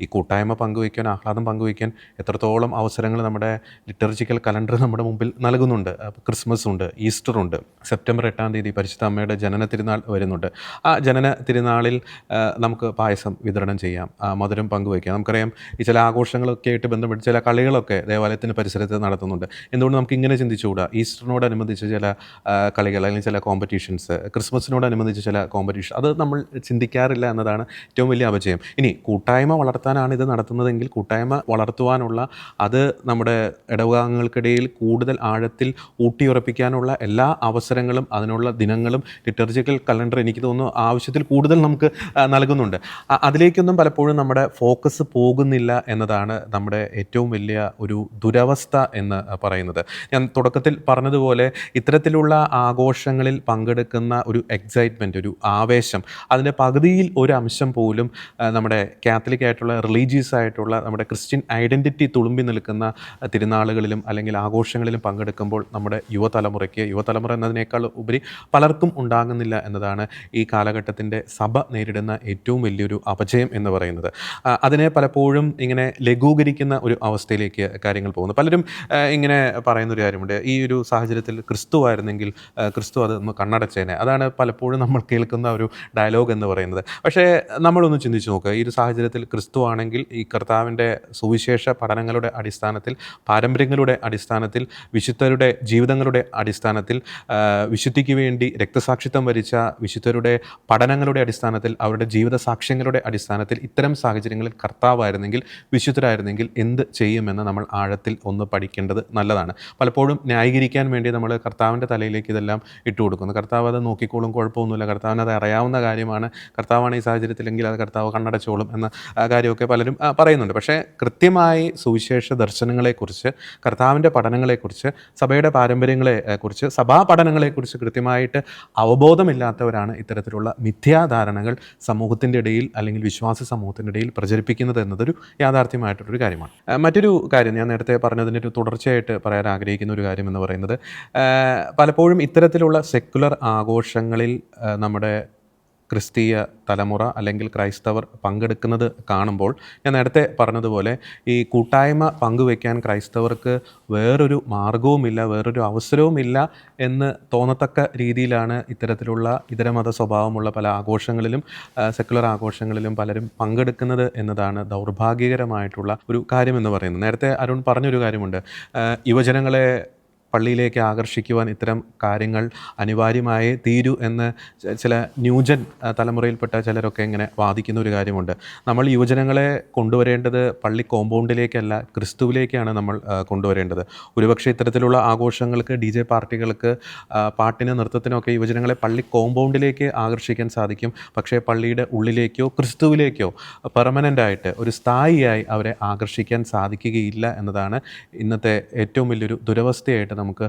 ഈ കൂട്ടായ്മ പങ്കുവയ്ക്കാൻ, ആഹ്ലാദം പങ്കുവയ്ക്കാൻ എത്രത്തോളം അവസരങ്ങൾ നമ്മുടെ ലിറ്റർജിക്കൽ കലണ്ടർ നമ്മുടെ മുമ്പിൽ നൽകുന്നുണ്ട്. ക്രിസ്മസ് ഉണ്ട്, ഈസ്റ്റർ ഉണ്ട്, സെപ്റ്റംബർ 8-ാം തീയതി പരിശുദ്ധ അമ്മയുടെ ജനന തിരുനാൾ വരുന്നുണ്ട്. ആ ജനന തിരുനാളിൽ നമുക്ക് പായസം വിതരണം ചെയ്യാം, മധുരം പങ്കുവയ്ക്കാം. നമുക്കറിയാം ഈ ചില ആഘോഷങ്ങളൊക്കെ ആയിട്ട് ബന്ധപ്പെട്ട് ചില കളികളൊക്കെ ദേവാലയത്തിന് പരിസരത്ത് നടത്തുന്നുണ്ട്. എന്തുകൊണ്ട് നമുക്ക് ഇങ്ങനെ ചിന്തിച്ചുകൂടാ? ഈസ്റ്ററിനോടനുബന്ധിച്ച് ചില കളികൾ അല്ലെങ്കിൽ ചില കോമ്പറ്റീഷൻസ്, ക്രിസ്മസിനോടനുബന്ധിച്ച് ചില കോമ്പറ്റീഷൻ, അത് നമ്മൾ ചിന്തിക്കാറില്ല എന്നതാണ് ഏറ്റവും വലിയ അപജയം. ഇനി കൂട്ടായ്മ വളർത്താനാണ് ഇത് നടത്തുന്നതെങ്കിൽ കൂട്ടായ്മ വളർത്തുവാനുള്ള, അത് നമ്മുടെ ഇടവകാംഗങ്ങൾക്കിടയിൽ കൂടുതൽ ആഴത്തിൽ ഊട്ടിയുറപ്പിക്കാനുള്ള എല്ലാ അവസരങ്ങളും അതിനുള്ള ദിനങ്ങളും ലിറ്റർജിക്കൽ കലണ്ടർ എനിക്ക് തോന്നുന്നു ആവശ്യത്തിൽ കൂടുതൽ നമുക്ക് നൽകുന്നുണ്ട്. അതിലേക്കൊന്നും പലപ്പോഴും നമ്മുടെ ഫോക്കസ് പോകുന്നില്ല എന്നതാണ് നമ്മുടെ ഏറ്റവും വലിയ ഒരു ദുരവസ്ഥ എന്ന് പറയുന്നത്. ഞാൻ തുടക്കത്തിൽ പറഞ്ഞതുപോലെ ഇത്തരത്തിലുള്ള ആഘോഷങ്ങളിൽ പങ്കെടുക്കുന്ന ഒരു എക്സൈറ്റ്മെൻറ്റ്, ഒരു ആവേശം, അതിൻ്റെ പകുതിയിൽ ഒരു അംശം പോലും നമ്മുടെ കാത്തലിക് ആയിട്ടുള്ള, റിലീജിയസ് ആയിട്ടുള്ള, നമ്മുടെ ക്രിസ്ത്യൻ ഐഡൻറ്റിറ്റി തുളുമ്പി നിൽക്കുന്ന തിരുനാളുകളിലും അല്ലെങ്കിൽ ആഘോഷങ്ങളിലും പങ്കെടുക്കുമ്പോൾ നമ്മുടെ യുവതലമുറ എന്നതിനേക്കാൾ ഉപരി പലർക്കും ഉണ്ടാകുന്നില്ല എന്നതാണ് ഈ കാലഘട്ടത്തിൻ്റെ സഭ നേരിടുന്ന ഏറ്റവും വലിയൊരു അപജയം എന്ന് പറയുന്നത്. അതിനെ പലപ്പോഴും ഇങ്ങനെ ലഘൂകരിക്കുന്ന ഒരു അവസ്ഥയിലേക്ക് കാര്യങ്ങൾ പോകുന്നു. പലരും ഇങ്ങനെ പറയുന്നൊരു കാര്യമുണ്ട്, ഈ ഒരു സാഹചര്യത്തിൽ ക്രിസ്തു ആയിരുന്നെങ്കിൽ ക്രിസ്തു അതൊന്ന് കണ്ണടച്ചേനെ. അതാണ് പലപ്പോഴും നമ്മൾ കേൾക്കുന്ന ഒരു ഡയലോഗ് എന്ന് പറയുന്നത്. പക്ഷേ നമ്മളൊന്ന് ചിന്തിച്ച് നോക്കുക, ഈ ഒരു സാഹചര്യത്തിൽ ക്രിസ്തു ആണെങ്കിൽ ഈ കർത്താവിൻ്റെ സുവിശേഷ പഠനങ്ങളുടെ അടിസ്ഥാനത്തിൽ, പാരമ്പര്യങ്ങളുടെ അടിസ്ഥാനത്തിൽ, വിശുദ്ധരുടെ ജീവിതങ്ങളുടെ അടിസ്ഥാനത്തിൽ, വിശുദ്ധിക്ക് വേണ്ടി രക്തസാക്ഷിത്വം വരിച്ച വിശുദ്ധരുടെ പഠനങ്ങളുടെ അടിസ്ഥാനത്തിൽ, അവരുടെ ജീവിത സാക്ഷ്യങ്ങളുടെ അടിസ്ഥാനത്തിൽ ഇത്തരം സാഹചര്യങ്ങളിൽ കർത്താവായിരുന്നെങ്കിൽ, വിശുദ്ധരായിരുന്നെങ്കിൽ എന്ത് ചെയ്യുമെന്ന് നമ്മൾ ആഴത്തിൽ ഒന്ന് പഠിക്കേണ്ടത് നല്ലതാണ്. പലപ്പോഴും ന്യായീകരിക്കാൻ വേണ്ടി നമ്മൾ കർത്താവിൻ്റെ തലയിലേക്ക് ഇതെല്ലാം ഇട്ട് കൊടുക്കുന്നു. കർത്താവ് അത് നോക്കിക്കോളും, കുഴപ്പമൊന്നുമില്ല, കർത്താവിന് അത് അറിയാവുന്ന കാര്യമാണ്, കർത്താവാണ് ഈ സാഹചര്യത്തിലെങ്കിൽ അത് കർത്താവ് കണ്ണടച്ചോളും എന്ന കാര്യമൊക്കെ പലരും പറയുന്നുണ്ട്. പക്ഷേ കൃത്യമായി സുവിശേഷ ദർശനങ്ങളെക്കുറിച്ച്, കർത്താവിൻ്റെ പഠനങ്ങളെക്കുറിച്ച്, സഭയുടെ പാരമ്പര്യങ്ങളെക്കുറിച്ച്, സഭാ പഠനങ്ങളെക്കുറിച്ച് കൃത്യമായിട്ട് അവബോധമില്ലാത്തവരാണ് ഇത്തരത്തിലുള്ള മിഥ്യാധാരണകൾ സമൂഹത്തിൻ്റെ ഇടയിൽ അല്ലെങ്കിൽ വിശ്വാസി സമൂഹത്തിൻ്റെ ഇടയിൽ പ്രചരിപ്പിക്കുന്നത് എന്നതൊരു യാഥാർത്ഥ്യമായിട്ടുള്ളൊരു കാര്യമാണ്. മറ്റൊരു കാര്യം ഞാൻ നേരത്തെ പറഞ്ഞതിൻ്റെ ഒരു തുടർച്ചയായിട്ട് പറയാൻ ആഗ്രഹിക്കുന്ന ഒരു കാര്യം എന്ന് പറയുന്നത്, പലപ്പോഴും ഇത്തരത്തിലുള്ള സെക്കുലർ ആഘോഷങ്ങളിൽ നമ്മുടെ ക്രിസ്തീയ തലമുറ അല്ലെങ്കിൽ ക്രൈസ്തവർ പങ്കെടുക്കുന്നത് കാണുമ്പോൾ, ഞാൻ നേരത്തെ പറഞ്ഞതുപോലെ ഈ കൂട്ടായ്മ പങ്കുവയ്ക്കാൻ ക്രൈസ്തവർക്ക് വേറൊരു മാർഗവുമില്ല, വേറൊരു അവസരവുമില്ല എന്ന് തോന്നത്തക്ക രീതിയിലാണ് ഇത്തരത്തിലുള്ള ഇതരമത സ്വഭാവമുള്ള പല ആഘോഷങ്ങളിലും, സെക്കുലർ ആഘോഷങ്ങളിലും പലരും പങ്കെടുക്കുന്നത് എന്നതാണ് ദൗർഭാഗ്യകരമായിട്ടുള്ള ഒരു കാര്യമെന്ന് പറയുന്നത്. നേരത്തെ അരുൺ പറഞ്ഞൊരു കാര്യമുണ്ട്, യുവജനങ്ങളെ പള്ളിയിലേക്ക് ആകർഷിക്കുവാൻ ഇത്തരം കാര്യങ്ങൾ അനിവാര്യമായേ തീരൂ എന്ന് ചില ന്യൂജൻ തലമുറയിൽപ്പെട്ട ചിലരൊക്കെ ഇങ്ങനെ വാദിക്കുന്ന ഒരു കാര്യമുണ്ട്. നമ്മൾ യുവജനങ്ങളെ കൊണ്ടുവരേണ്ടത് പള്ളി കോമ്പൗണ്ടിലേക്കല്ല, ക്രിസ്തുവിലേക്കാണ് നമ്മൾ കൊണ്ടുവരേണ്ടത്. ഒരുപക്ഷെ ഇത്തരത്തിലുള്ള ആഘോഷങ്ങൾക്ക്, DJ പാർട്ടികൾക്ക്, പാട്ടിനും നൃത്തത്തിനൊക്കെ യുവജനങ്ങളെ പള്ളി കോമ്പൗണ്ടിലേക്ക് ആകർഷിക്കാൻ സാധിക്കും. പക്ഷേ പള്ളിയുടെ ഉള്ളിലേക്കോ ക്രിസ്തുവിലേക്കോ പെർമനൻ്റായിട്ട് ഒരു സ്ഥായിയായി അവരെ ആകർഷിക്കാൻ സാധിക്കുകയില്ല എന്നതാണ് ഇന്നത്തെ ഏറ്റവും വലിയൊരു ദുരവസ്ഥയായിട്ട് നമുക്ക്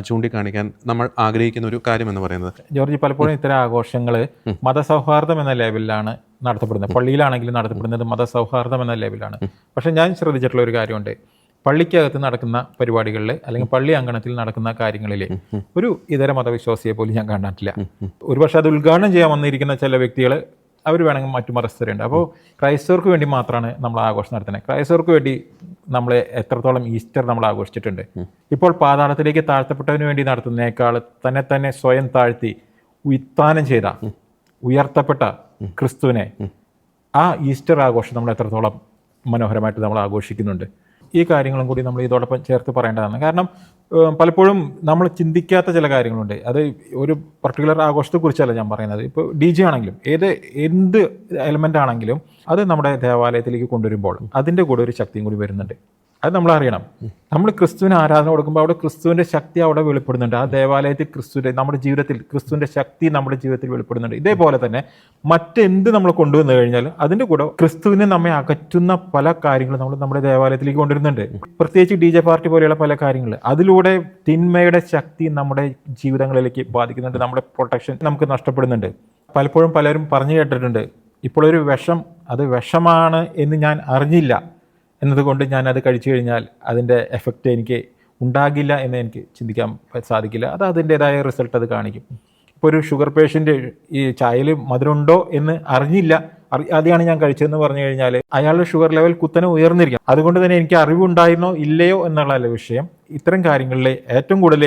ചൂണ്ടിക്കാണിക്കാൻ നമ്മൾ ആഗ്രഹിക്കുന്ന ഒരു കാര്യം എന്ന് പറയുന്നത്. ജോർജ്, പലപ്പോഴും ഇത്തരം ആഘോഷങ്ങൾ മതസൗഹാർദ്ദം എന്ന ലെവലിലാണ് നടത്തപ്പെടുന്നത്. പള്ളിയിലാണെങ്കിലും നടത്തപ്പെടുന്നത് മതസൗഹാർദ്ദം എന്ന ലെവലിലാണ്. പക്ഷെ ഞാൻ ശ്രദ്ധിച്ചിട്ടുള്ള ഒരു കാര്യമുണ്ട്, പള്ളിക്കകത്ത് നടക്കുന്ന പരിപാടികളിൽ അല്ലെങ്കിൽ പള്ളി അങ്കണത്തിൽ നടക്കുന്ന കാര്യങ്ങളിൽ ഒരു ഇതര മതവിശ്വാസിയെ പോലും ഞാൻ കാണാനില്ല. ഒരുപക്ഷെ അത് ഉദ്ഘാടനം ചെയ്യാൻ വന്നിരിക്കുന്ന ചില വ്യക്തികൾ അവർ വേണമെങ്കിൽ മറ്റു മതസ്ഥരുണ്ട്. അപ്പോൾ ക്രൈസ്തവർക്ക് വേണ്ടി മാത്രമാണ് നമ്മൾ ആഘോഷം നടത്തുന്നത്. ക്രൈസ്തവർക്ക് വേണ്ടി നമ്മൾ എത്രത്തോളം ഈസ്റ്റർ നമ്മൾ ആഘോഷിച്ചിട്ടുണ്ട്. ഇപ്പോൾ പാതാളത്തിലേക്ക് താഴ്ത്തപ്പെട്ടവന് വേണ്ടി നടത്തുന്നതിനേക്കാൾ തന്നെ സ്വയം താഴ്ത്തി ഉത്ഥാനം ചെയ്ത, ഉയർത്തപ്പെട്ട ക്രിസ്തുവിനെ, ആ ഈസ്റ്റർ ആഘോഷം നമ്മൾ എത്രത്തോളം മനോഹരമായിട്ട് നമ്മൾ ആഘോഷിക്കുന്നുണ്ട്. ഈ കാര്യങ്ങളും കൂടി നമ്മൾ ഇതോടൊപ്പം ചേർത്ത് പറയേണ്ടതാണ്. കാരണം പലപ്പോഴും നമ്മൾ ചിന്തിക്കാത്ത ചില കാര്യങ്ങളുണ്ട്. അത് ഒരു പർട്ടിക്കുലർ ആഘോഷത്തെക്കുറിച്ചല്ല ഞാൻ പറയുന്നത്. ഇപ്പോൾ DJ ആണെങ്കിലും എന്ത് എലമെൻ്റ് ആണെങ്കിലും അത് നമ്മുടെ ദേവാലയത്തിലേക്ക് കൊണ്ടുവരുമ്പോൾ അതിൻ്റെ കൂടെ ഒരു ശക്തിയും കൂടി വരുന്നുണ്ട്. അത് നമ്മൾ അറിയണം. നമ്മൾ ക്രിസ്തുവിന് ആരാധന കൊടുക്കുമ്പോൾ അവിടെ ക്രിസ്തുവിൻ്റെ ശക്തി അവിടെ വെളിപ്പെടുന്നുണ്ട്. ആ ദേവാലയത്തിൽ നമ്മുടെ ജീവിതത്തിൽ ക്രിസ്തുവിൻ്റെ ശക്തി നമ്മുടെ ജീവിതത്തിൽ വെളിപ്പെടുന്നുണ്ട്. ഇതേപോലെ തന്നെ മറ്റെന്ത് നമ്മൾ കൊണ്ടുവന്നു കഴിഞ്ഞാൽ അതിൻ്റെ കൂടെ ക്രിസ്തുവിനെ നമ്മെ അകറ്റുന്ന പല കാര്യങ്ങളും നമ്മൾ നമ്മുടെ ദേവാലയത്തിലേക്ക് കൊണ്ടുവരുന്നുണ്ട്. പ്രത്യേകിച്ച് DJ പാർട്ടി പോലെയുള്ള പല കാര്യങ്ങൾ, അതിലൂടെ തിന്മയുടെ ശക്തി നമ്മുടെ ജീവിതങ്ങളിലേക്ക് ബാധിക്കുന്നുണ്ട്. നമ്മുടെ പ്രൊട്ടക്ഷൻ നമുക്ക് നഷ്ടപ്പെടുന്നുണ്ട്. പലപ്പോഴും പലരും പറഞ്ഞു കേട്ടിട്ടുണ്ട്, ഇപ്പോഴൊരു വിഷം, അത് വിഷമാണ് എന്ന് ഞാൻ അറിഞ്ഞില്ല എന്നതുകൊണ്ട് ഞാനത് കഴിച്ചു കഴിഞ്ഞാൽ അതിൻ്റെ എഫക്റ്റ് എനിക്ക് ഉണ്ടാകില്ല എന്ന് എനിക്ക് ചിന്തിക്കാൻ സാധിക്കില്ല. അത് അതിൻ്റേതായ റിസൾട്ട് അത് കാണിക്കും. ഇപ്പോൾ ഒരു ഷുഗർ പേഷ്യൻ്റ് ഈ ചായയിൽ മധുരമുണ്ടോ എന്ന് അറിഞ്ഞില്ല, അതാണ് ഞാൻ കഴിച്ചതെന്ന് പറഞ്ഞു കഴിഞ്ഞാൽ അയാളുടെ ഷുഗർ ലെവൽ കുത്തനെ ഉയർന്നിരിക്കും. അതുകൊണ്ട് തന്നെ എനിക്ക് അറിവുണ്ടായിരുന്നോ ഇല്ലയോ എന്നുള്ളതല്ല വിഷയം. ഇത്തരം കാര്യങ്ങളിൽ ഏറ്റവും കൂടുതൽ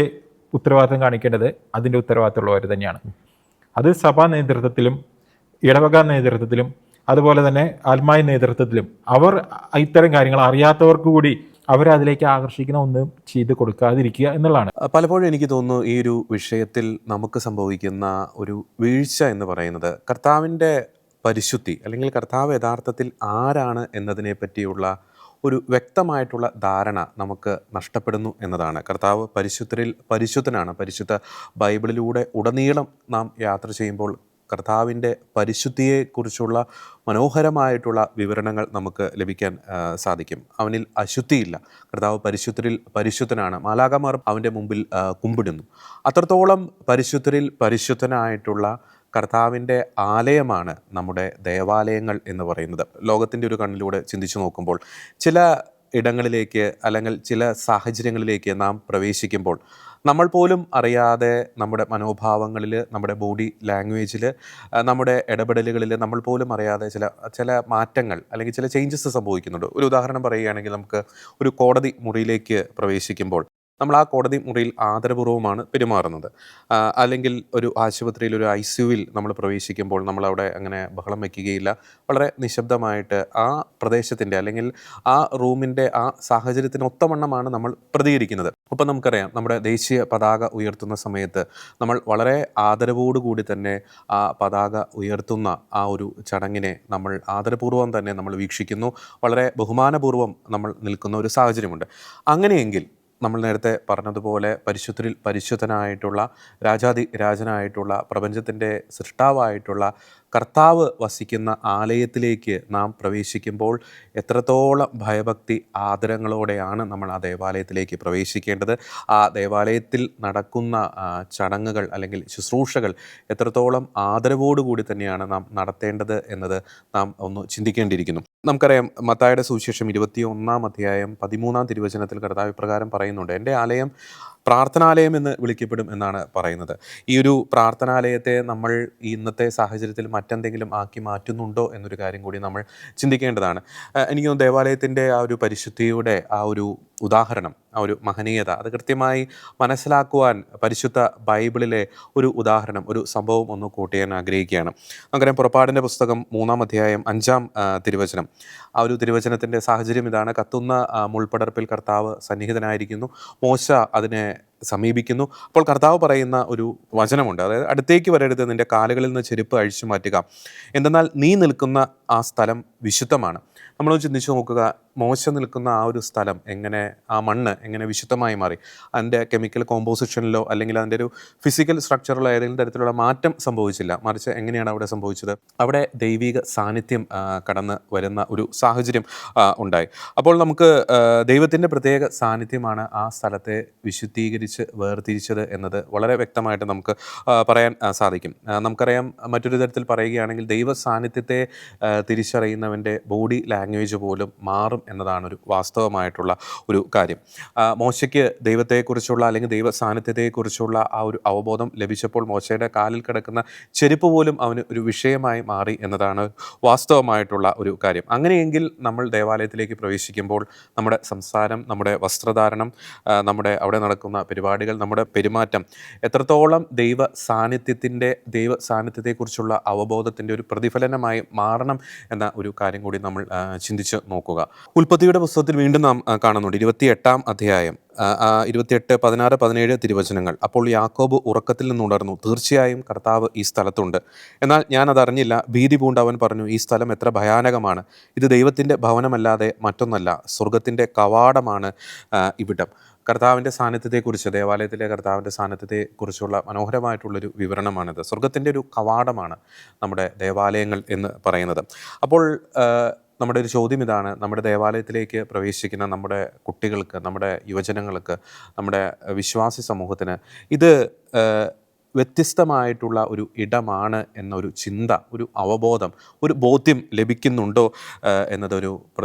ഉത്തരവാദിത്തം കാണിക്കേണ്ടത് അതിൻ്റെ ഉത്തരവാദിത്തമുള്ളവർ തന്നെയാണ്. അത് സഭാ നേതൃത്വത്തിലും ഇടവക നേതൃത്വത്തിലും അതുപോലെ തന്നെ ആത്മായ നേതൃത്വത്തിലും അവർ ഇത്തരം കാര്യങ്ങൾ അറിയാത്തവർക്ക് കൂടി അവരെ അതിലേക്ക് ആകർഷിക്കുന്ന ഒന്നും ചെയ്ത് കൊടുക്കാതിരിക്കുക എന്നുള്ളതാണ്. പലപ്പോഴും എനിക്ക് തോന്നുന്നു ഈ ഒരു വിഷയത്തിൽ നമുക്ക് സംഭവിക്കുന്ന ഒരു വീഴ്ച എന്ന് പറയുന്നത് കർത്താവിൻ്റെ പരിശുദ്ധി അല്ലെങ്കിൽ കർത്താവ് യഥാർത്ഥത്തിൽ ആരാണ് എന്നതിനെ പറ്റിയുള്ള ഒരു വ്യക്തമായിട്ടുള്ള ധാരണ നമുക്ക് നഷ്ടപ്പെടുന്നു എന്നതാണ്. കർത്താവ് പരിശുദ്ധനാണ്. പരിശുദ്ധ ബൈബിളിലൂടെ ഉടനീളം നാം യാത്ര ചെയ്യുമ്പോൾ കർത്താവിൻ്റെ പരിശുദ്ധിയെക്കുറിച്ചുള്ള മനോഹരമായിട്ടുള്ള വിവരണങ്ങൾ നമുക്ക് ലഭിക്കാൻ സാധിക്കും. അവനിൽ അശുദ്ധിയില്ല. കർത്താവ് പരിശുദ്ധനാണ്. മാലാഖമാർ അവൻ്റെ മുമ്പിൽ കുമ്പിടുന്നു. അത്രത്തോളം പരിശുദ്ധനായിട്ടുള്ള കർത്താവിൻ്റെ ആലയമാണ് നമ്മുടെ ദേവാലയങ്ങൾ എന്ന് പറയുന്നത്. ലോകത്തിൻ്റെ ഒരു കണ്ണിലൂടെ ചിന്തിച്ചു നോക്കുമ്പോൾ ചില ഇടങ്ങളിലേക്ക് അല്ലെങ്കിൽ ചില സാഹചര്യങ്ങളിലേക്ക് നാം പ്രവേശിക്കുമ്പോൾ നമ്മൾ പോലും അറിയാതെ നമ്മുടെ മനോഭാവങ്ങളിൽ, നമ്മുടെ ബോഡി ലാംഗ്വേജിൽ, നമ്മുടെ ഇടപെടലുകളിൽ നമ്മൾ പോലും അറിയാതെ ചില മാറ്റങ്ങൾ അല്ലെങ്കിൽ ചില ചേഞ്ചസ് സംഭവിക്കുന്നുണ്ട്. ഒരു ഉദാഹരണം പറയുകയാണെങ്കിൽ, നമുക്ക് ഒരു കോടതി മുറിയിലേക്ക് പ്രവേശിക്കുമ്പോൾ നമ്മൾ ആ കോടതി മുറിയിൽ ആദരപൂർവ്വമാണ് പെരുമാറുന്നത്. അല്ലെങ്കിൽ ഒരു ആശുപത്രിയിൽ, ഒരു ICUവിൽ നമ്മൾ പ്രവേശിക്കുമ്പോൾ നമ്മളവിടെ അങ്ങനെ ബഹളം വയ്ക്കുകയില്ല. വളരെ നിശബ്ദമായിട്ട് ആ പ്രദേശത്തിൻ്റെ അല്ലെങ്കിൽ ആ റൂമിൻ്റെ ആ സാഹചര്യത്തിന് ഒത്തവണ്ണമാണ് നമ്മൾ പ്രതികരിക്കുന്നത്. ഒപ്പം നമുക്കറിയാം, നമ്മുടെ ദേശീയ പതാക ഉയർത്തുന്ന സമയത്ത് നമ്മൾ വളരെ ആദരവോടുകൂടി തന്നെ ആ പതാക ഉയർത്തുന്ന ആ ഒരു ചടങ്ങിനെ നമ്മൾ ആദരപൂർവ്വം തന്നെ നമ്മൾ വീക്ഷിക്കുന്നു. വളരെ ബഹുമാനപൂർവ്വം നമ്മൾ നിൽക്കുന്ന ഒരു സാഹചര്യമുണ്ട്. അങ്ങനെയെങ്കിൽ നമ്മൾ നേരത്തെ പറഞ്ഞതുപോലെ പരിശുദ്ധനായിട്ടുള്ള രാജനായിട്ടുള്ള പ്രപഞ്ചത്തിൻ്റെ സൃഷ്ടാവായിട്ടുള്ള കർത്താവ് വസിക്കുന്ന ആലയത്തിലേക്ക് നാം പ്രവേശിക്കുമ്പോൾ എത്രത്തോളം ഭയഭക്തി ആദരങ്ങളോടെയാണ് നമ്മൾ ആ ദേവാലയത്തിലേക്ക് പ്രവേശിക്കേണ്ടത്. ആ ദേവാലയത്തിൽ നടക്കുന്ന ചടങ്ങുകൾ അല്ലെങ്കിൽ ശുശ്രൂഷകൾ എത്രത്തോളം ആദരവോടുകൂടി തന്നെയാണ് നാം നടത്തേണ്ടത് എന്നത് നാം ഒന്ന് ചിന്തിക്കേണ്ടിയിരിക്കുന്നു. നമുക്കറിയാം, മത്തായിയുടെ സുവിശേഷം 21-ാം അധ്യായം 13-ാം തിരുവചനത്തിൽ കർത്താവ് ഇപ്രകാരം പറയുന്നുണ്ട്: എൻ്റെ ആലയം പ്രാർത്ഥനാലയം എന്ന് വിളിക്കപ്പെടും എന്നാണ് പറയുന്നത്. ഈ ഒരു പ്രാർത്ഥനാലയത്തെ നമ്മൾ ഇന്നത്തെ സാഹചര്യത്തിൽ മറ്റെന്തെങ്കിലും ആക്കി മാറ്റുന്നുണ്ടോ എന്നൊരു കാര്യം കൂടി നമ്മൾ ചിന്തിക്കേണ്ടതാണ്. എനിക്ക് തോന്നുന്നു ദേവാലയത്തിൻ്റെ ആ ഒരു പരിശുദ്ധിയുടെ ആ ഒരു ഉദാഹരണം, ആ ഒരു മഹനീയത അത് കൃത്യമായി മനസ്സിലാക്കുവാൻ പരിശുദ്ധ ബൈബിളിലെ ഒരു ഉദാഹരണം, ഒരു സംഭവം ഒന്ന് കോട്ട് ചെയ്യാൻ ആഗ്രഹിക്കുകയാണ്. നമുക്കറിയാം പുറപ്പാടിൻ്റെ പുസ്തകം 3-ാം അധ്യായം 5-ാം തിരുവചനം. ആ ഒരു തിരുവചനത്തിൻ്റെ സാഹചര്യം ഇതാണ്. കത്തുന്ന മുൾപ്പടർപ്പിൽ കർത്താവ് സന്നിഹിതനായിരിക്കുന്നു. മോശ അതിനെ സമീപിക്കുന്നു. അപ്പോൾ കർത്താവ് പറയുന്ന ഒരു വചനമുണ്ട്, അതായത് അടുത്തേക്ക് വരരുത്, നിൻ്റെ കാലുകളിൽ നിന്ന് ചെരുപ്പ് അഴിച്ചു മാറ്റുക, എന്തെന്നാൽ നീ നിൽക്കുന്ന ആ സ്ഥലം വിശുദ്ധമാണ്. നമ്മളൊന്ന് ചിന്തിച്ച് നോക്കുക, മോശ നിൽക്കുന്ന ആ ഒരു സ്ഥലം എങ്ങനെ, ആ മണ്ണ് എങ്ങനെ വിശുദ്ധമായി മാറി? അതിൻ്റെ കെമിക്കൽ കോമ്പോസിഷനിലോ അല്ലെങ്കിൽ അതിൻ്റെ ഒരു ഫിസിക്കൽ സ്ട്രക്ചറിലോ ഏതെങ്കിലും തരത്തിലുള്ള മാറ്റം സംഭവിച്ചില്ല. മറിച്ച് എങ്ങനെയാണ് അവിടെ സംഭവിച്ചത്? അവിടെ ദൈവിക സാന്നിധ്യം കടന്ന് വരുന്ന ഒരു സാഹചര്യം ഉണ്ടായി. അപ്പോൾ നമുക്ക് ദൈവത്തിൻ്റെ പ്രത്യേക സാന്നിധ്യമാണ് ആ സ്ഥലത്തെ വിശുദ്ധീകരിച്ച് വേർതിരിച്ചത് എന്നത് വളരെ വ്യക്തമായിട്ട് നമുക്ക് പറയാൻ സാധിക്കും. നമുക്കറിയാം, മറ്റൊരു തരത്തിൽ പറയുകയാണെങ്കിൽ ദൈവ സാന്നിധ്യത്തെ തിരിച്ചറിയുന്നവൻ്റെ ബോഡി ലാംഗ്വേജ് പോലും മാറും എന്നതാണ് ഒരു വാസ്തവമായിട്ടുള്ള ഒരു കാര്യം. മോശയ്ക്ക് ദൈവത്തെക്കുറിച്ചുള്ള അല്ലെങ്കിൽ ദൈവ സാന്നിധ്യത്തെക്കുറിച്ചുള്ള ആ ഒരു അവബോധം ലഭിച്ചപ്പോൾ മോശയുടെ കാലിൽ കിടക്കുന്ന ചെരുപ്പ് പോലും അവന് ഒരു വിഷയമായി മാറി എന്നതാണ് വാസ്തവമായിട്ടുള്ള ഒരു കാര്യം. അങ്ങനെയെങ്കിൽ നമ്മൾ ദേവാലയത്തിലേക്ക് പ്രവേശിക്കുമ്പോൾ നമ്മുടെ സംസാരം, നമ്മുടെ വസ്ത്രധാരണം, നമ്മുടെ അവിടെ നടക്കുന്ന പരിപാടികൾ, നമ്മുടെ പെരുമാറ്റം എത്രത്തോളം ദൈവ സാന്നിധ്യത്തെക്കുറിച്ചുള്ള അവബോധത്തിൻ്റെ ഒരു പ്രതിഫലനമായി മാറണം എന്ന ഒരു കാര്യം കൂടി നമ്മൾ ചിന്തിച്ച് നോക്കുക. ഉൽപ്പത്തിയുടെ പുസ്തകത്തിൽ വീണ്ടും നാം കാണുന്നുണ്ട് 28-ാം അധ്യായം 28, 16, 17 തിരുവചനങ്ങൾ. അപ്പോൾ യാക്കോബ് ഉറക്കത്തിൽ നിന്നുണർന്നു, തീർച്ചയായും കർത്താവ് ഈ സ്ഥലത്തുണ്ട്, എന്നാൽ ഞാൻ അതറിഞ്ഞില്ല. ഭീതി പൂണ്ട് അവൻ പറഞ്ഞു, ഈ സ്ഥലം എത്ര ഭയാനകമാണ്, ഇത് ദൈവത്തിൻ്റെ ഭവനമല്ലാതെ മറ്റൊന്നല്ല, സ്വർഗത്തിൻ്റെ കവാടമാണ് ഇവിടം. കർത്താവിൻ്റെ സാന്നിധ്യത്തെക്കുറിച്ച്, ദേവാലയത്തിലെ കർത്താവിൻ്റെ സാന്നിധ്യത്തെക്കുറിച്ചുള്ള മനോഹരമായിട്ടുള്ളൊരു വിവരണമാണിത്. സ്വർഗത്തിൻ്റെ ഒരു കവാടമാണ് നമ്മുടെ ദേവാലയങ്ങൾ എന്ന് പറയുന്നത്. അപ്പോൾ നമ്മുടെ ഒരു ചോദ്യം ഇതാണ്, നമ്മുടെ ദേവാലയത്തിലേക്ക് പ്രവേശിക്കുന്ന നമ്മുടെ കുട്ടികൾക്ക്, നമ്മുടെ യുവജനങ്ങൾക്ക്, നമ്മുടെ വിശ്വാസി സമൂഹത്തിന് ഇത് വ്യത്യസ്തമായിട്ടുള്ള ഒരു ഇടമാണ് എന്നൊരു ചിന്ത, ഒരു അവബോധം, ഒരു ബോധ്യം ലഭിക്കുന്നുണ്ടോ എന്നതൊരു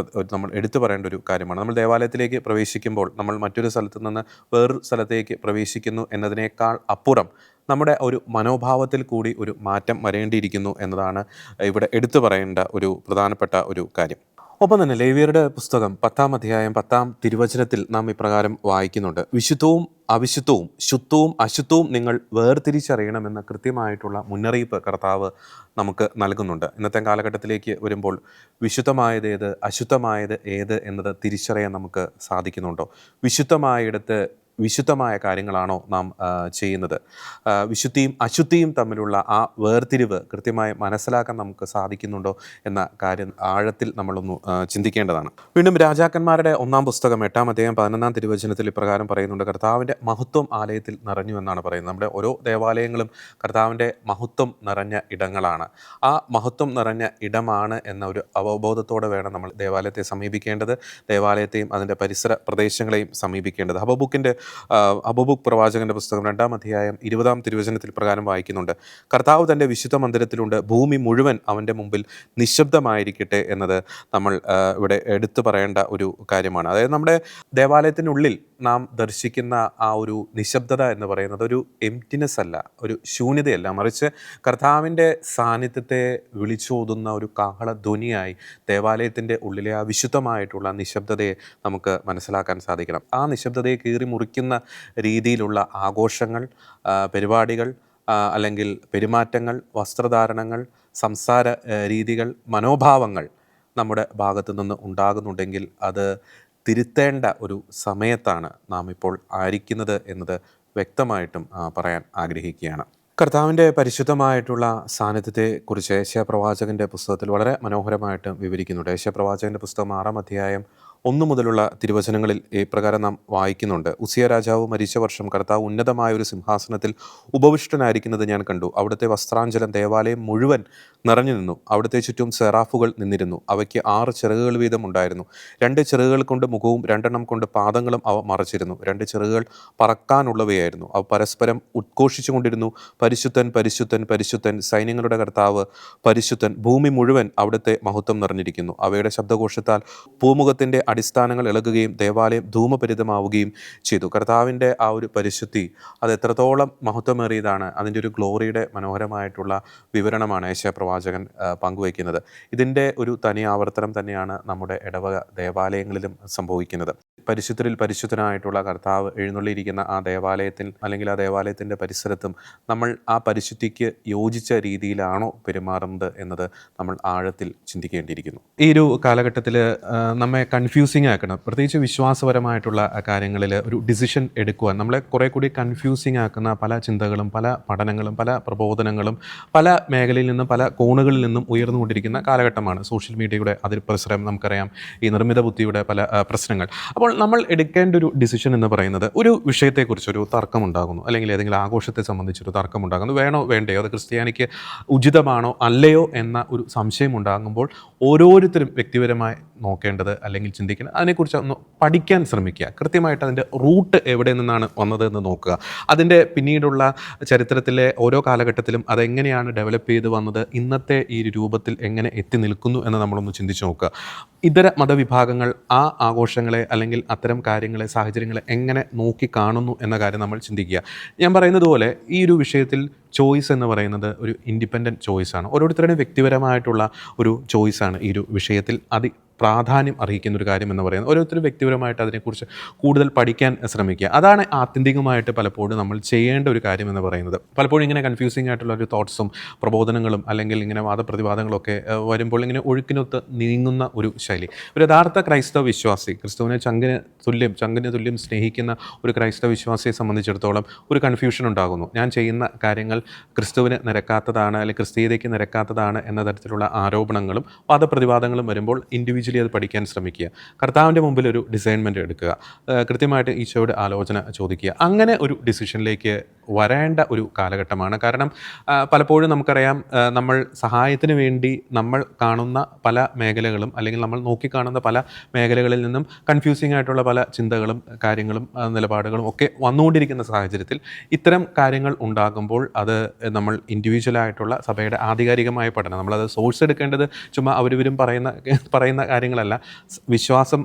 നമ്മൾ എടുത്തു പറയേണ്ട ഒരു കാര്യമാണ്. നമ്മൾ ദേവാലയത്തിലേക്ക് പ്രവേശിക്കുമ്പോൾ നമ്മൾ മറ്റൊരു സ്ഥലത്ത് നിന്ന് വേറൊരു സ്ഥലത്തേക്ക് പ്രവേശിക്കുന്നു എന്നതിനേക്കാൾ അപ്പുറം നമ്മുടെ ഒരു മനോഭാവത്തിൽ കൂടി ഒരു മാറ്റം വരേണ്ടിയിരിക്കുന്നു എന്നതാണ് ഇവിടെ എടുത്തു പറയേണ്ട ഒരു പ്രധാനപ്പെട്ട ഒരു കാര്യം. ഒപ്പം തന്നെ ലേവ്യരുടെ പുസ്തകം 10-ാം അധ്യായം 10-ാം തിരുവചനത്തിൽ നാം ഇപ്രകാരം വായിക്കുന്നുണ്ട്, വിശുദ്ധവും അവിശുദ്ധവും ശുദ്ധവും അശുദ്ധവും നിങ്ങൾ വേർതിരിച്ചറിയണമെന്ന കൃത്യമായിട്ടുള്ള മുന്നറിയിപ്പ് കർത്താവ് നമുക്ക് നൽകുന്നുണ്ട്. ഇന്നത്തെ കാലഘട്ടത്തിലേക്ക് വരുമ്പോൾ വിശുദ്ധമായത് ഏത്, അശുദ്ധമായത് ഏത് എന്നത് തിരിച്ചറിയാൻ നമുക്ക് സാധിക്കുന്നുണ്ടോ? വിശുദ്ധമായിടത്ത് വിശുദ്ധമായ കാര്യങ്ങളാണോ നാം ചെയ്യുന്നത്? വിശുദ്ധിയും അശുദ്ധിയും തമ്മിലുള്ള ആ വേർതിരിവ് കൃത്യമായി മനസ്സിലാക്കാൻ നമുക്ക് സാധിക്കുന്നുണ്ടോ എന്ന കാര്യം ആഴത്തിൽ നമ്മളൊന്ന് ചിന്തിക്കേണ്ടതാണ്. വീണ്ടും രാജാക്കന്മാരുടെ 1-ാം പുസ്തകം 8-ാം അധ്യായം 11-ാം തിരുവചനത്തിൽ ഇപ്രകാരം പറയുന്നുണ്ട്, കർത്താവിൻ്റെ മഹത്വം ആലയത്തിൽ നിറഞ്ഞു എന്നാണ് പറയുന്നത്. നമ്മുടെ ഓരോ ദേവാലയങ്ങളും കർത്താവിൻ്റെ മഹത്വം നിറഞ്ഞ ഇടങ്ങളാണ്. ആ മഹത്വം നിറഞ്ഞ ഇടമാണ് എന്ന ഒരു അവബോധത്തോടെ വേണം നമ്മൾ ദേവാലയത്തെ സമീപിക്കേണ്ടത്, ദേവാലയത്തെയും അതിൻ്റെ പരിസര പ്രദേശങ്ങളെയും സമീപിക്കേണ്ടത്. ഹബക്കൂക്ക് പ്രവാചകന്റെ പുസ്തകം 2-ാം അധ്യായം 20-ാം തിരുവചനത്തിൽ പ്രകാരം വായിക്കുന്നുണ്ട്, കർത്താവ് തൻ്റെ വിശുദ്ധ മന്ദിരത്തിലുണ്ട്, ഭൂമി മുഴുവൻ അവൻ്റെ മുമ്പിൽ നിശബ്ദമായിരിക്കട്ടെ എന്നത് നമ്മൾ ഇവിടെ എടുത്തു പറയേണ്ട ഒരു കാര്യമാണ്. അതായത് നമ്മുടെ ദേവാലയത്തിനുള്ളിൽ നാം ദർശിക്കുന്ന ആ ഒരു നിശബ്ദത എന്ന് പറയുന്നത് ഒരു എംപ്റ്റിനെസ് അല്ല, ഒരു ശൂന്യതയല്ല, മറിച്ച് കർത്താവിൻ്റെ സാന്നിധ്യത്തെ വിളിച്ചോതുന്ന ഒരു കാഹളധ്വനിയായി ദേവാലയത്തിൻ്റെ ഉള്ളിലെ ആ വിശുദ്ധമായിട്ടുള്ള നിശബ്ദതയെ നമുക്ക് മനസ്സിലാക്കാൻ സാധിക്കണം. ആ നിശബ്ദതയെ കീറി മുറിക്കുന്ന രീതിയിലുള്ള ആഘോഷങ്ങൾ, പരിപാടികൾ, അല്ലെങ്കിൽ പെരുമാറ്റങ്ങൾ, വസ്ത്രധാരണങ്ങൾ, സംസാര രീതികൾ, മനോഭാവങ്ങൾ നമ്മുടെ ഭാഗത്തു നിന്ന് ഉണ്ടാകുന്നുണ്ടെങ്കിൽ അത് തിരുത്തേണ്ട ഒരു സമയത്താണ് നാം ഇപ്പോൾ ആയിരിക്കുന്നത് എന്നത് വ്യക്തമായിട്ടും പറയാൻ ആഗ്രഹിക്കുകയാണ്. കർത്താവിൻ്റെ പരിശുദ്ധമായിട്ടുള്ള സാന്നിധ്യത്തെക്കുറിച്ച് യേശയ്യാപ്രവാചകൻ്റെ പുസ്തകത്തിൽ വളരെ മനോഹരമായിട്ട് വിവരിക്കുന്നുണ്ട്. യേശയ്യാപ്രവാചകൻ്റെ പുസ്തകം 6-ാം അധ്യായം 1 മുതലുള്ള തിരുവചനങ്ങളിൽ ഈ പ്രകാരം നാം വായിക്കുന്നുണ്ട്, ഉസിയ രാജാവ് മരിച്ച വർഷം കർത്താവ് ഉന്നതമായ ഒരു സിംഹാസനത്തിൽ ഉപവിഷ്ടനായിരിക്കുന്നത് ഞാൻ കണ്ടു. അവിടുത്തെ വസ്ത്രാഞ്ചലം ദേവാലയം മുഴുവൻ നിറഞ്ഞു നിന്നു. അവിടുത്തെ ചുറ്റും സെറാഫുകൾ നിന്നിരുന്നു. അവയ്ക്ക് 6 ചിറകുകൾ വീതം ഉണ്ടായിരുന്നു. 2 ചിറകുകൾ കൊണ്ട് മുഖവും 2 കൊണ്ട് പാദങ്ങളും അവ മറച്ചിരുന്നു. 2 ചിറകുകൾ പറക്കാനുള്ളവയായിരുന്നു. അവ പരസ്പരം ഉദ്ഘോഷിച്ചു കൊണ്ടിരുന്നു, പരിശുദ്ധൻ പരിശുദ്ധൻ പരിശുദ്ധൻ, സൈന്യങ്ങളുടെ കർത്താവ് പരിശുദ്ധൻ, ഭൂമി മുഴുവൻ അവിടുത്തെ മഹത്വം നിറഞ്ഞിരിക്കുന്നു. അവയുടെ ശബ്ദഘോഷത്താൽ പൂമുഖത്തിൻ്റെ അടിസ്ഥാനങ്ങൾ ഇളകുകയും ദേവാലയം ധൂമഭരിതമാവുകയും ചെയ്തു. കർത്താവിൻ്റെ ആ ഒരു പരിശുദ്ധി അത് എത്രത്തോളം മഹത്വമേറിയതാണ്, അതിൻ്റെ ഒരു ഗ്ലോറിയുടെ മനോഹരമായിട്ടുള്ള വിവരണമാണ് യേശയ്യാ പ്രവാചകൻ പങ്കുവയ്ക്കുന്നത്. ഇതിൻ്റെ ഒരു തനി ആവർത്തനം തന്നെയാണ് നമ്മുടെ ഇടവക ദേവാലയങ്ങളിലും സംഭവിക്കുന്നത്. പരിശുദ്ധരിൽ പരിശുദ്ധനായിട്ടുള്ള കർത്താവ് എഴുന്നള്ളിയിരിക്കുന്ന ആ ദേവാലയത്തിൽ അല്ലെങ്കിൽ ആ ദേവാലയത്തിൻ്റെ പരിസരത്തും നമ്മൾ ആ പരിശുദ്ധിക്ക് യോജിച്ച രീതിയിലാണോ പെരുമാറുന്നത് എന്നത് നമ്മൾ ആഴത്തിൽ ചിന്തിക്കേണ്ടിയിരിക്കുന്നു. ഈ ഒരു കാലഘട്ടത്തിൽ നമ്മെ കൺഫ്യൂസിങ് ആക്കണം, പ്രത്യേകിച്ച് വിശ്വാസപരമായിട്ടുള്ള കാര്യങ്ങളിൽ ഒരു ഡിസിഷൻ എടുക്കുവാൻ നമ്മളെ കുറേ കൂടി കൺഫ്യൂസിങ് ആക്കുന്ന പല ചിന്തകളും പല പഠനങ്ങളും പല പ്രബോധനങ്ങളും പല മേഖലയിൽ നിന്നും പല കോണുകളിൽ നിന്നും ഉയർന്നുകൊണ്ടിരിക്കുന്ന കാലഘട്ടമാണ്. സോഷ്യൽ മീഡിയയുടെ അതിൽ പ്രശ്നം നമുക്കറിയാം, ഈ നിർമ്മിത ബുദ്ധിയുടെ പല പ്രശ്നങ്ങൾ. അപ്പോൾ നമ്മൾ എടുക്കേണ്ട ഒരു ഡിസിഷൻ എന്ന് പറയുന്നത്, ഒരു വിഷയത്തെക്കുറിച്ചൊരു തർക്കമുണ്ടാകുന്നു അല്ലെങ്കിൽ ഏതെങ്കിലും ആഘോഷത്തെ സംബന്ധിച്ചൊരു തർക്കമുണ്ടാകുന്നു, വേണോ വേണ്ടയോ, അത് ക്രിസ്ത്യാനിക്ക് ഉചിതമാണോ അല്ലയോ എന്ന ഒരു സംശയം ഉണ്ടാകുമ്പോൾ ഓരോരുത്തരും വ്യക്തിപരമായി നോക്കേണ്ടത് അല്ലെങ്കിൽ ചിന്തിക്കേണ്ടത്, അതിനെക്കുറിച്ച് ഒന്ന് പഠിക്കാൻ ശ്രമിക്കുക. കൃത്യമായിട്ട് അതിൻ്റെ റൂട്ട് എവിടെ നിന്നാണ് വന്നത് എന്ന് നോക്കുക. അതിൻ്റെ പിന്നീടുള്ള ചരിത്രത്തിലെ ഓരോ കാലഘട്ടത്തിലും അതെങ്ങനെയാണ് ഡെവലപ്പ് ചെയ്ത് വന്നത്, ഇന്നത്തെ ഈ രൂപത്തിൽ എങ്ങനെ എത്തി നിൽക്കുന്നു എന്ന് നമ്മളൊന്ന് ചിന്തിച്ച് നോക്കുക. ഇതര മതവിഭാഗങ്ങൾ ആ ആഘോഷങ്ങളെ അല്ലെങ്കിൽ അത്തരം കാര്യങ്ങളെ, സാഹചര്യങ്ങളെ എങ്ങനെ നോക്കി കാണുന്നു എന്ന കാര്യം നമ്മൾ ചിന്തിക്കുക. ഞാൻ പറയുന്നത് പോലെ ഈ ഒരു വിഷയത്തിൽ ചോയ്സ് എന്ന് പറയുന്നത് ഒരു ഇൻഡിപെൻഡൻറ്റ് ചോയ്സാണ്. ഓരോരുത്തരുടെയും വ്യക്തിപരമായിട്ടുള്ള ഒരു ചോയ്സാണ് ഈ ഒരു വിഷയത്തിൽ പ്രാധാന്യം അർഹിക്കുന്ന ഒരു കാര്യം എന്ന് പറയുന്നത്. ഓരോരുത്തരും വ്യക്തിപരമായിട്ട് അതിനെക്കുറിച്ച് കൂടുതൽ പഠിക്കാൻ ശ്രമിക്കുക. അതാണ് ആത്യന്തികമായിട്ട് പലപ്പോഴും നമ്മൾ ചെയ്യേണ്ട ഒരു കാര്യം എന്ന് പറയുന്നത്. പലപ്പോഴും ഇങ്ങനെ കൺഫ്യൂസിംഗ് ആയിട്ടുള്ള ഒരു തോട്ട്സും പ്രബോധനങ്ങളും അല്ലെങ്കിൽ ഇങ്ങനെ വാദപ്രതിവാദങ്ങളൊക്കെ വരുമ്പോൾ ഇങ്ങനെ ഒഴുക്കിനൊത്ത് നീങ്ങുന്ന ഒരു ശൈലി. ഒരു യഥാർത്ഥ ക്രൈസ്തവ വിശ്വാസി, ക്രിസ്തുവിനെ ചങ്കിന് തുല്യം സ്നേഹിക്കുന്ന ഒരു ക്രൈസ്തവ വിശ്വാസിയെ സംബന്ധിച്ചിടത്തോളം ഒരു കൺഫ്യൂഷൻ ഉണ്ടാകുന്നു. ഞാൻ ചെയ്യുന്ന കാര്യങ്ങൾ ക്രിസ്തുവിന് നിരക്കാത്തതാണ് അല്ലെങ്കിൽ ക്രിസ്തീയതയ്ക്ക് നിരക്കാത്തതാണ് എന്ന തരത്തിലുള്ള ആരോപണങ്ങളും വാദപ്രതിവാദങ്ങളും വരുമ്പോൾ ഇൻഡിവിജ്വലി അത് പഠിക്കാൻ ശ്രമിക്കുക. കർത്താവിൻ്റെ മുമ്പിൽ ഒരു ഡിസൈൻമെൻറ്റ് എടുക്കുക, കൃത്യമായിട്ട് ഈശോയുടെ ആലോചന ചോദിക്കുക. അങ്ങനെ ഒരു ഡിസിഷനിലേക്ക് വരേണ്ട ഒരു കാലഘട്ടമാണ്. കാരണം പലപ്പോഴും നമുക്കറിയാം, നമ്മൾ സഹായത്തിന് വേണ്ടി നമ്മൾ കാണുന്ന പല മേഖലകളും അല്ലെങ്കിൽ നമ്മൾ നോക്കിക്കാണുന്ന പല മേഖലകളിൽ നിന്നും കൺഫ്യൂസിംഗ് ആയിട്ടുള്ള പല ചിന്തകളും കാര്യങ്ങളും നിലപാടുകളും ഒക്കെ വന്നുകൊണ്ടിരിക്കുന്ന സാഹചര്യത്തിൽ ഇത്തരം കാര്യങ്ങൾ ഉണ്ടാകുമ്പോൾ അത് നമ്മൾ ഇൻഡിവിജ്വലായിട്ടുള്ള സഭയുടെ ആധികാരികമായ പഠനം, നമ്മളത് സോഴ്സ് എടുക്കേണ്ടത് ചുമ്മാ അവരിവരും പറയുന്ന കാര്യങ്ങളല്ല. വിശ്വാസം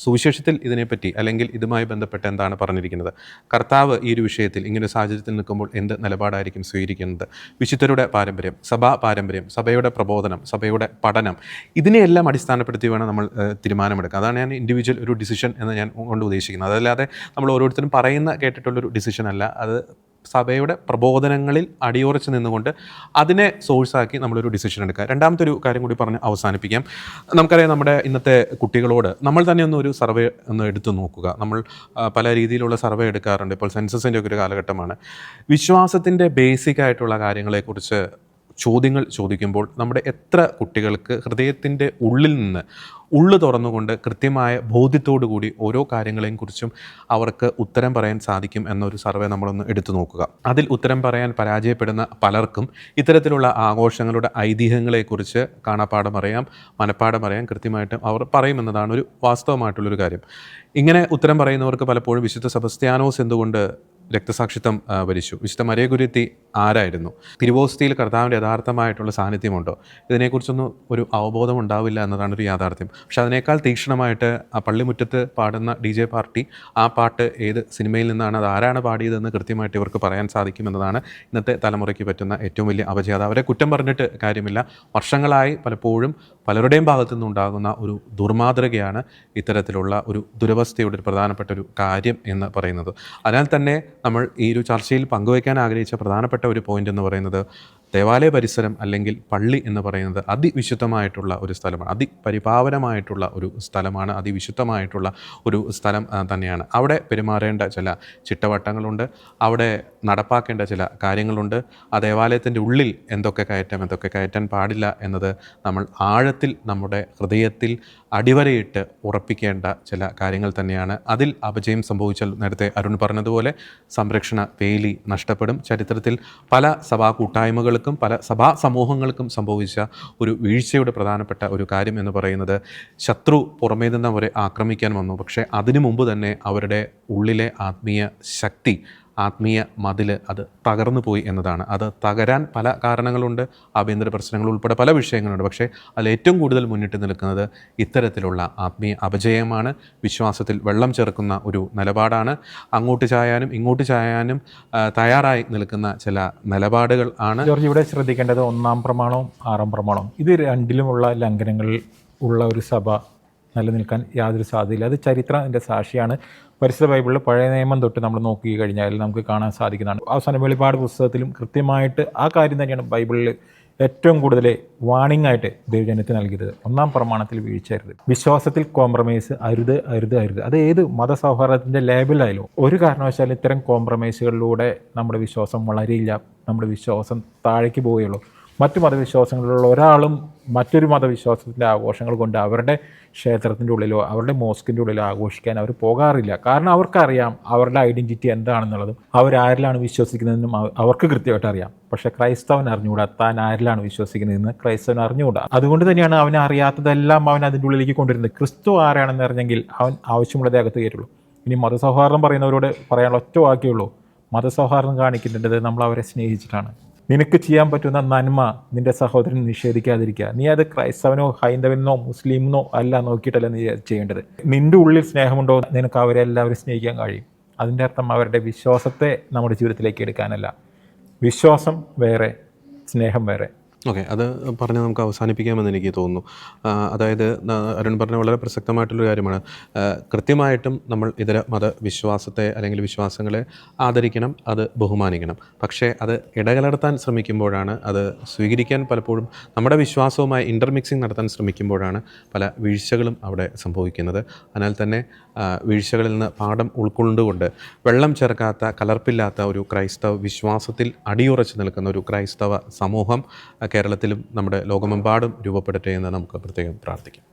സുവിശേഷത്തിൽ ഇതിനെപ്പറ്റി അല്ലെങ്കിൽ ഇതുമായി ബന്ധപ്പെട്ട് എന്താണ് പറഞ്ഞിരിക്കുന്നത്, കർത്താവ് ഈ ഒരു വിഷയത്തിൽ ഇങ്ങനെ സാഹചര്യത്തിൽ നിൽക്കുമ്പോൾ എന്ത് നിലപാടായിരിക്കും സ്വീകരിക്കുന്നത്, വിശുദ്ധരുടെ പാരമ്പര്യം, സഭാ പാരമ്പര്യം, സഭയുടെ പ്രബോധനം, സഭയുടെ പഠനം, ഇതിനെയെല്ലാം അടിസ്ഥാനപ്പെടുത്തി വേണം നമ്മൾ തീരുമാനമെടുക്കുക. അതാണ് ഞാൻ ഇൻഡിവിജ്വൽ ഒരു ഡിസിഷൻ എന്ന് ഞാൻ കൊണ്ട് ഉദ്ദേശിക്കുന്നത്. അതല്ലാതെ നമ്മൾ ഓരോരുത്തരും പറയുന്ന ഡിസിഷൻ അല്ല, അത് സഭയുടെ പ്രബോധനങ്ങളിൽ അടിയുറച്ച് നിന്നുകൊണ്ട് അതിനെ സോഴ്സാക്കി നമ്മളൊരു ഡിസിഷൻ എടുക്കുക. രണ്ടാമത്തെ ഒരു കാര്യം കൂടി പറഞ്ഞ് അവസാനിപ്പിക്കാം. നമുക്കറിയാം, നമ്മുടെ ഇന്നത്തെ കുട്ടികളോട് നമ്മൾ തന്നെ ഒരു സർവേ ഒന്ന് എടുത്തു നോക്കുക. നമ്മൾ പല രീതിയിലുള്ള സർവേ എടുക്കാറുണ്ട്. ഇപ്പോൾ സെൻസസിൻ്റെ ഒക്കെ ഒരു കാലഘട്ടമാണ്. വിശ്വാസത്തിൻ്റെ ബേസിക് ആയിട്ടുള്ള കാര്യങ്ങളെക്കുറിച്ച് ചോദ്യങ്ങൾ ചോദിക്കുമ്പോൾ നമ്മുടെ എത്ര കുട്ടികൾക്ക് ഹൃദയത്തിൻ്റെ ഉള്ളിൽ നിന്ന് ഉള്ളു തുറന്നുകൊണ്ട് കൃത്യമായ ബോധ്യത്തോടു കൂടി ഓരോ കാര്യങ്ങളെയും കുറിച്ചും അവർക്ക് ഉത്തരം പറയാൻ സാധിക്കും എന്നൊരു സർവേ നമ്മളൊന്ന് എടുത്തു നോക്കുക. അതിൽ ഉത്തരം പറയാൻ പരാജയപ്പെടുന്ന പലർക്കും ഇത്തരത്തിലുള്ള ആഘോഷങ്ങളുടെ ഐതിഹ്യങ്ങളെക്കുറിച്ച് കാണാപ്പാഠം അറിയാം, മനപ്പാഠം അറിയാം, കൃത്യമായിട്ട് അവർ പറയുമെന്നതാണ് ഒരു വാസ്തവമായിട്ടുള്ളൊരു കാര്യം. ഇങ്ങനെ ഉത്തരം പറയുന്നവർക്ക് പലപ്പോഴും വിശുദ്ധ സെബസ്ത്യാനോസ് എന്തുകൊണ്ട് രക്തസാക്ഷിത്വം വരിച്ചു, വിശുദ്ധ മരിയകുര്യത്തി ആരായിരുന്നു, തിരുവോസ്തിയിൽ കർത്താവിൻ്റെ യഥാർത്ഥമായിട്ടുള്ള സാന്നിധ്യമുണ്ടോ, ഇതിനെക്കുറിച്ചൊന്നും ഒരു അവബോധം ഉണ്ടാവില്ല എന്നതാണ് ഒരു യാഥാർത്ഥ്യം. പക്ഷെ അതിനേക്കാൾ തീക്ഷ്ണമായിട്ട് ആ പള്ളിമുറ്റത്ത് പാടുന്ന DJ പാർട്ടി, ആ പാട്ട് ഏത് സിനിമയിൽ നിന്നാണ്, അത് ആരാണ് പാടിയതെന്ന് കൃത്യമായിട്ട് ഇവർക്ക് പറയാൻ സാധിക്കുമെന്നതാണ് ഇന്നത്തെ തലമുറയ്ക്ക് പറ്റുന്ന ഏറ്റവും വലിയ അപജയം. അവരെ കുറ്റം പറഞ്ഞിട്ട് കാര്യമില്ല. വർഷങ്ങളായി പലപ്പോഴും പലരുടെയും ഭാഗത്തു നിന്നുണ്ടാകുന്ന ഒരു ദുർമാതൃകയാണ് ഇത്തരത്തിലുള്ള ഒരു ദുരവസ്ഥയുടെ ഒരു പ്രധാനപ്പെട്ട ഒരു കാര്യം എന്ന് പറയുന്നത്. അതിനാൽ തന്നെ നമ്മൾ ഈ ഒരു ചർച്ചയിൽ പങ്കുവയ്ക്കാൻ ആഗ്രഹിച്ച പ്രധാനപ്പെട്ട ഒരു പോയിന്റ് എന്ന് പറയുന്നത്, ദേവാലയ പരിസരം അല്ലെങ്കിൽ പള്ളി എന്ന് പറയുന്നത് അതിവിശുദ്ധമായിട്ടുള്ള ഒരു സ്ഥലമാണ്, അതിപരിപാവനമായിട്ടുള്ള ഒരു സ്ഥലമാണ്, അതിവിശുദ്ധമായിട്ടുള്ള ഒരു സ്ഥലം തന്നെയാണ്. അവിടെ പെരുമാറേണ്ട ചില ചിട്ടവട്ടങ്ങളുണ്ട്, അവിടെ നടപ്പാക്കേണ്ട ചില കാര്യങ്ങളുണ്ട്. ആ ദേവാലയത്തിൻ്റെ ഉള്ളിൽ എന്തൊക്കെ കയറ്റാൻ പാടില്ല എന്നത് നമ്മൾ ആഴത്തിൽ നമ്മുടെ ഹൃദയത്തിൽ അടിവരയിട്ട് ഉറപ്പിക്കേണ്ട ചില കാര്യങ്ങൾ തന്നെയാണ്. അതിൽ അപജയം സംഭവിച്ചാൽ നേരത്തെ അരുൺ പറഞ്ഞതുപോലെ സംരക്ഷണ വേലി നഷ്ടപ്പെടും. ചരിത്രത്തിൽ പല സഭാ കൂട്ടായ്മകൾക്കും പല സഭാ സമൂഹങ്ങൾക്കും സംഭവിച്ച ഒരു വീഴ്ചയുടെ പ്രധാനപ്പെട്ട ഒരു കാര്യം എന്ന് പറയുന്നത്, ശത്രു പുറമേ നിന്ന് അവരെ ആക്രമിക്കാൻ വന്നു, പക്ഷേ അതിനു മുമ്പ് തന്നെ അവരുടെ ഉള്ളിലെ ആത്മീയ ശക്തി ആത്മീയ മതിൽ അത് തകർന്നു പോയി എന്നതാണ്. അത് തകരാൻ പല കാരണങ്ങളുണ്ട്, ആഭ്യന്തര പ്രശ്നങ്ങൾ ഉൾപ്പെടെ പല വിഷയങ്ങളുണ്ട്. പക്ഷേ അതിൽ ഏറ്റവും കൂടുതൽ മുന്നിട്ട് നിൽക്കുന്നത് ഇത്തരത്തിലുള്ള ആത്മീയ അപജയമാണ്, വിശ്വാസത്തിൽ വെള്ളം ചേർക്കുന്ന ഒരു നിലപാടാണ്, അങ്ങോട്ട് ചായാനും ഇങ്ങോട്ട് ചായാനും തയ്യാറായി നിൽക്കുന്ന ചില നിലപാടുകൾ ആണ്. ജോർജ്, ഇവിടെ ശ്രദ്ധിക്കേണ്ടത് 1-ാം പ്രമാണവും 6-ാം പ്രമാണവും ഇത് രണ്ടിലുമുള്ള ലംഘനങ്ങളിൽ ഉള്ള ഒരു സഭ നിലനിൽക്കാൻ യാതൊരു സാധ്യതയില്ല. അത് ചരിത്രം അതിൻ്റെ സാക്ഷിയാണ്. പരിശുദ്ധ ബൈബിളിൽ പഴയ നിയമം തൊട്ട് നമ്മൾ നോക്കി കഴിഞ്ഞാൽ നമുക്ക് കാണാൻ സാധിക്കുന്നതാണ്. അവസാന വെളിപാട് പുസ്തകത്തിലും കൃത്യമായിട്ട് ആ കാര്യം തന്നെയാണ് ബൈബിളിൽ ഏറ്റവും കൂടുതൽ വാണിംഗ് ആയിട്ട് ദൈവജനത്തിന് നൽകിയത്. 1-ാം പ്രമാണത്തിൽ വീഴ്ചയരുത്, വിശ്വാസത്തിൽ കോംപ്രമൈസ് അരുത് അരുത് അരുത്. അത് ഏത് മതസൗഹാർദ്ദത്തിൻ്റെ ലേബലായാലും ഒരു കാരണവശാലും ഇത്തരം കോംപ്രമൈസുകളിലൂടെ നമ്മുടെ വിശ്വാസം വളരെയില്ല, നമ്മുടെ വിശ്വാസം താഴേക്ക് പോവുകയുള്ളൂ. മറ്റു മതവിശ്വാസങ്ങളിലുള്ള ഒരാളും മറ്റൊരു മതവിശ്വാസത്തിൻ്റെ ആഘോഷങ്ങൾ കൊണ്ട് അവരുടെ ക്ഷേത്രത്തിൻ്റെ ഉള്ളിലോ അവരുടെ മോസ്കിൻ്റെ ഉള്ളിലോ ആഘോഷിക്കാൻ അവർ പോകാറില്ല. കാരണം അവർക്കറിയാം അവരുടെ ഐഡൻറ്റിറ്റി എന്താണെന്നുള്ളതും അവരാരിലാണ് വിശ്വസിക്കുന്നതെന്നും അവർക്ക് കൃത്യമായിട്ട് അറിയാം. പക്ഷേ ക്രൈസ്തവൻ അറിഞ്ഞുകൂടാ താൻ ആരിലാണ് വിശ്വസിക്കുന്നതെന്ന് ക്രൈസ്തവൻ അറിഞ്ഞുകൂടാ. അതുകൊണ്ട് തന്നെയാണ് അവൻ അറിയാത്തതെല്ലാം അവൻ അതിൻ്റെ ഉള്ളിലേക്ക് കൊണ്ടുവരുന്നത്. ക്രിസ്തു ആരാണെന്ന് അറിഞ്ഞെങ്കിൽ അവൻ ആവശ്യമുള്ളതേ അകത്ത് കയറ്റുള്ളൂ. ഇനി മതസൗഹാർദ്ദം പറയുന്നവരോട് പറയാനുള്ള ഒറ്റ വാക്യമുള്ളൂ, മതസൗഹാർദ്ദം കാണിക്കേണ്ടത് നമ്മൾ അവരെ സ്നേഹിച്ചിട്ടാണ്. നിനക്ക് ചെയ്യാൻ പറ്റുന്ന നന്മ നിൻ്റെ സഹോദരൻ നിഷേധിക്കാതിരിക്കുക. നീ അത് ക്രൈസ്തവനോ ഹൈന്ദവനോ മുസ്ലിമിനോ അല്ല നോക്കിയിട്ടല്ല നീ ചെയ്യേണ്ടത്. നിൻ്റെ ഉള്ളിൽ സ്നേഹമുണ്ടോ, നിനക്ക് അവരെ എല്ലാവരും സ്നേഹിക്കാൻ കഴിയും. അതിൻ്റെ അർത്ഥം അവരുടെ വിശ്വാസത്തെ നമ്മുടെ ജീവിതത്തിലേക്ക് എടുക്കാനല്ല. വിശ്വാസം വേറെ, സ്നേഹം വേറെ. ഓക്കെ, അത് പറഞ്ഞ് നമുക്ക് അവസാനിപ്പിക്കാമെന്ന് എനിക്ക് തോന്നുന്നു. അതായത് അരുൺ പറഞ്ഞ വളരെ പ്രസക്തമായിട്ടുള്ളൊരു കാര്യമാണ്. കൃത്യമായിട്ടും നമ്മൾ ഇതര മതവിശ്വാസത്തെ അല്ലെങ്കിൽ വിശ്വാസങ്ങളെ ആദരിക്കണം, അത് ബഹുമാനിക്കണം. പക്ഷേ അത് ഇടകലർത്താൻ ശ്രമിക്കുമ്പോഴാണ്, അത് സ്വീകരിക്കാൻ പലപ്പോഴും നമ്മുടെ വിശ്വാസവുമായി ഇൻ്റർമിക്സിങ് നടത്താൻ ശ്രമിക്കുമ്പോഴാണ് പല വീഴ്ചകളും അവിടെ സംഭവിക്കുന്നത്. അതിനാൽ തന്നെ വീഴ്ചകളിൽ നിന്ന് പാഠം ഉൾക്കൊണ്ടുകൊണ്ട് വെള്ളം ചേർക്കാത്ത, കലർപ്പില്ലാത്ത ഒരു ക്രൈസ്തവ വിശ്വാസത്തിൽ അടിയുറച്ച് നിൽക്കുന്ന ഒരു ക്രൈസ്തവ സമൂഹം കേരളത്തിലും നമ്മുടെ ലോകമെമ്പാടും രൂപപ്പെടട്ടെ എന്ന് നമുക്ക് പ്രത്യേകം പ്രാർത്ഥിക്കാം.